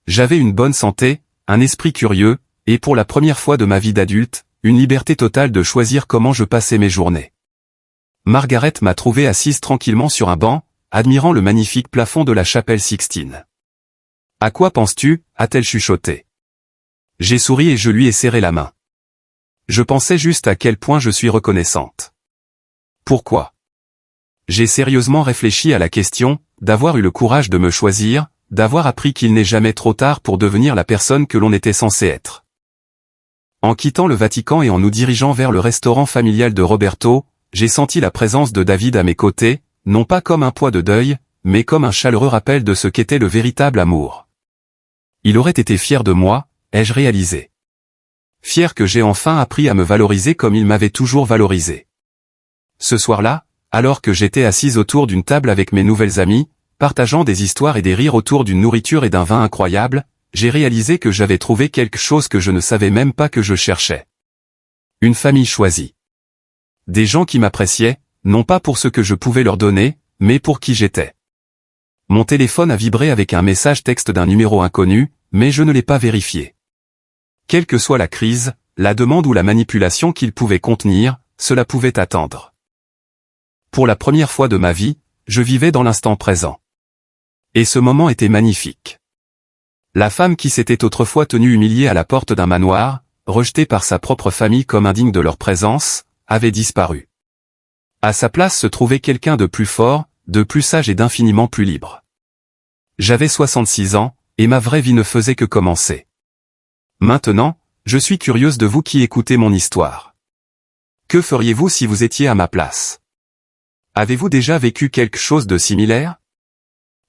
J'avais une bonne santé, un esprit curieux, et pour la première fois de ma vie d'adulte, une liberté totale de choisir comment je passais mes journées. Margaret m'a trouvé assise tranquillement sur un banc, admirant le magnifique plafond de la chapelle Sixtine. « À quoi penses-tu » a-t-elle chuchoté. J'ai souri et je lui ai serré la main. Je pensais juste à quel point je suis reconnaissante. Pourquoi? J'ai sérieusement réfléchi à la question, d'avoir eu le courage de me choisir, d'avoir appris qu'il n'est jamais trop tard pour devenir la personne que l'on était censé être. En quittant le Vatican et en nous dirigeant vers le restaurant familial de Roberto, j'ai senti la présence de David à mes côtés, non pas comme un poids de deuil, mais comme un chaleureux rappel de ce qu'était le véritable amour. Il aurait été fier de moi, ai-je réalisé. Fier que j'ai enfin appris à me valoriser comme il m'avait toujours valorisé. Ce soir-là, alors que j'étais assise autour d'une table avec mes nouvelles amies, partageant des histoires et des rires autour d'une nourriture et d'un vin incroyable, j'ai réalisé que j'avais trouvé quelque chose que je ne savais même pas que je cherchais. Une famille choisie. Des gens qui m'appréciaient, non pas pour ce que je pouvais leur donner, mais pour qui j'étais. Mon téléphone a vibré avec un message texte d'un numéro inconnu, mais je ne l'ai pas vérifié. Quelle que soit la crise, la demande ou la manipulation qu'il pouvait contenir, cela pouvait attendre. Pour la première fois de ma vie, je vivais dans l'instant présent. Et ce moment était magnifique. La femme qui s'était autrefois tenue humiliée à la porte d'un manoir, rejetée par sa propre famille comme indigne de leur présence, avait disparu. À sa place se trouvait quelqu'un de plus fort, de plus sage et d'infiniment plus libre. J'avais 66 ans, et ma vraie vie ne faisait que commencer. Maintenant, je suis curieuse de vous qui écoutez mon histoire. Que feriez-vous si vous étiez à ma place? Avez-vous déjà vécu quelque chose de similaire?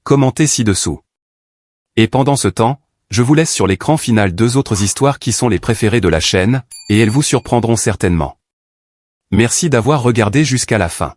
Commentez ci-dessous. Et pendant ce temps, je vous laisse sur l'écran final 2 autres histoires qui sont les préférées de la chaîne, et elles vous surprendront certainement. Merci d'avoir regardé jusqu'à la fin.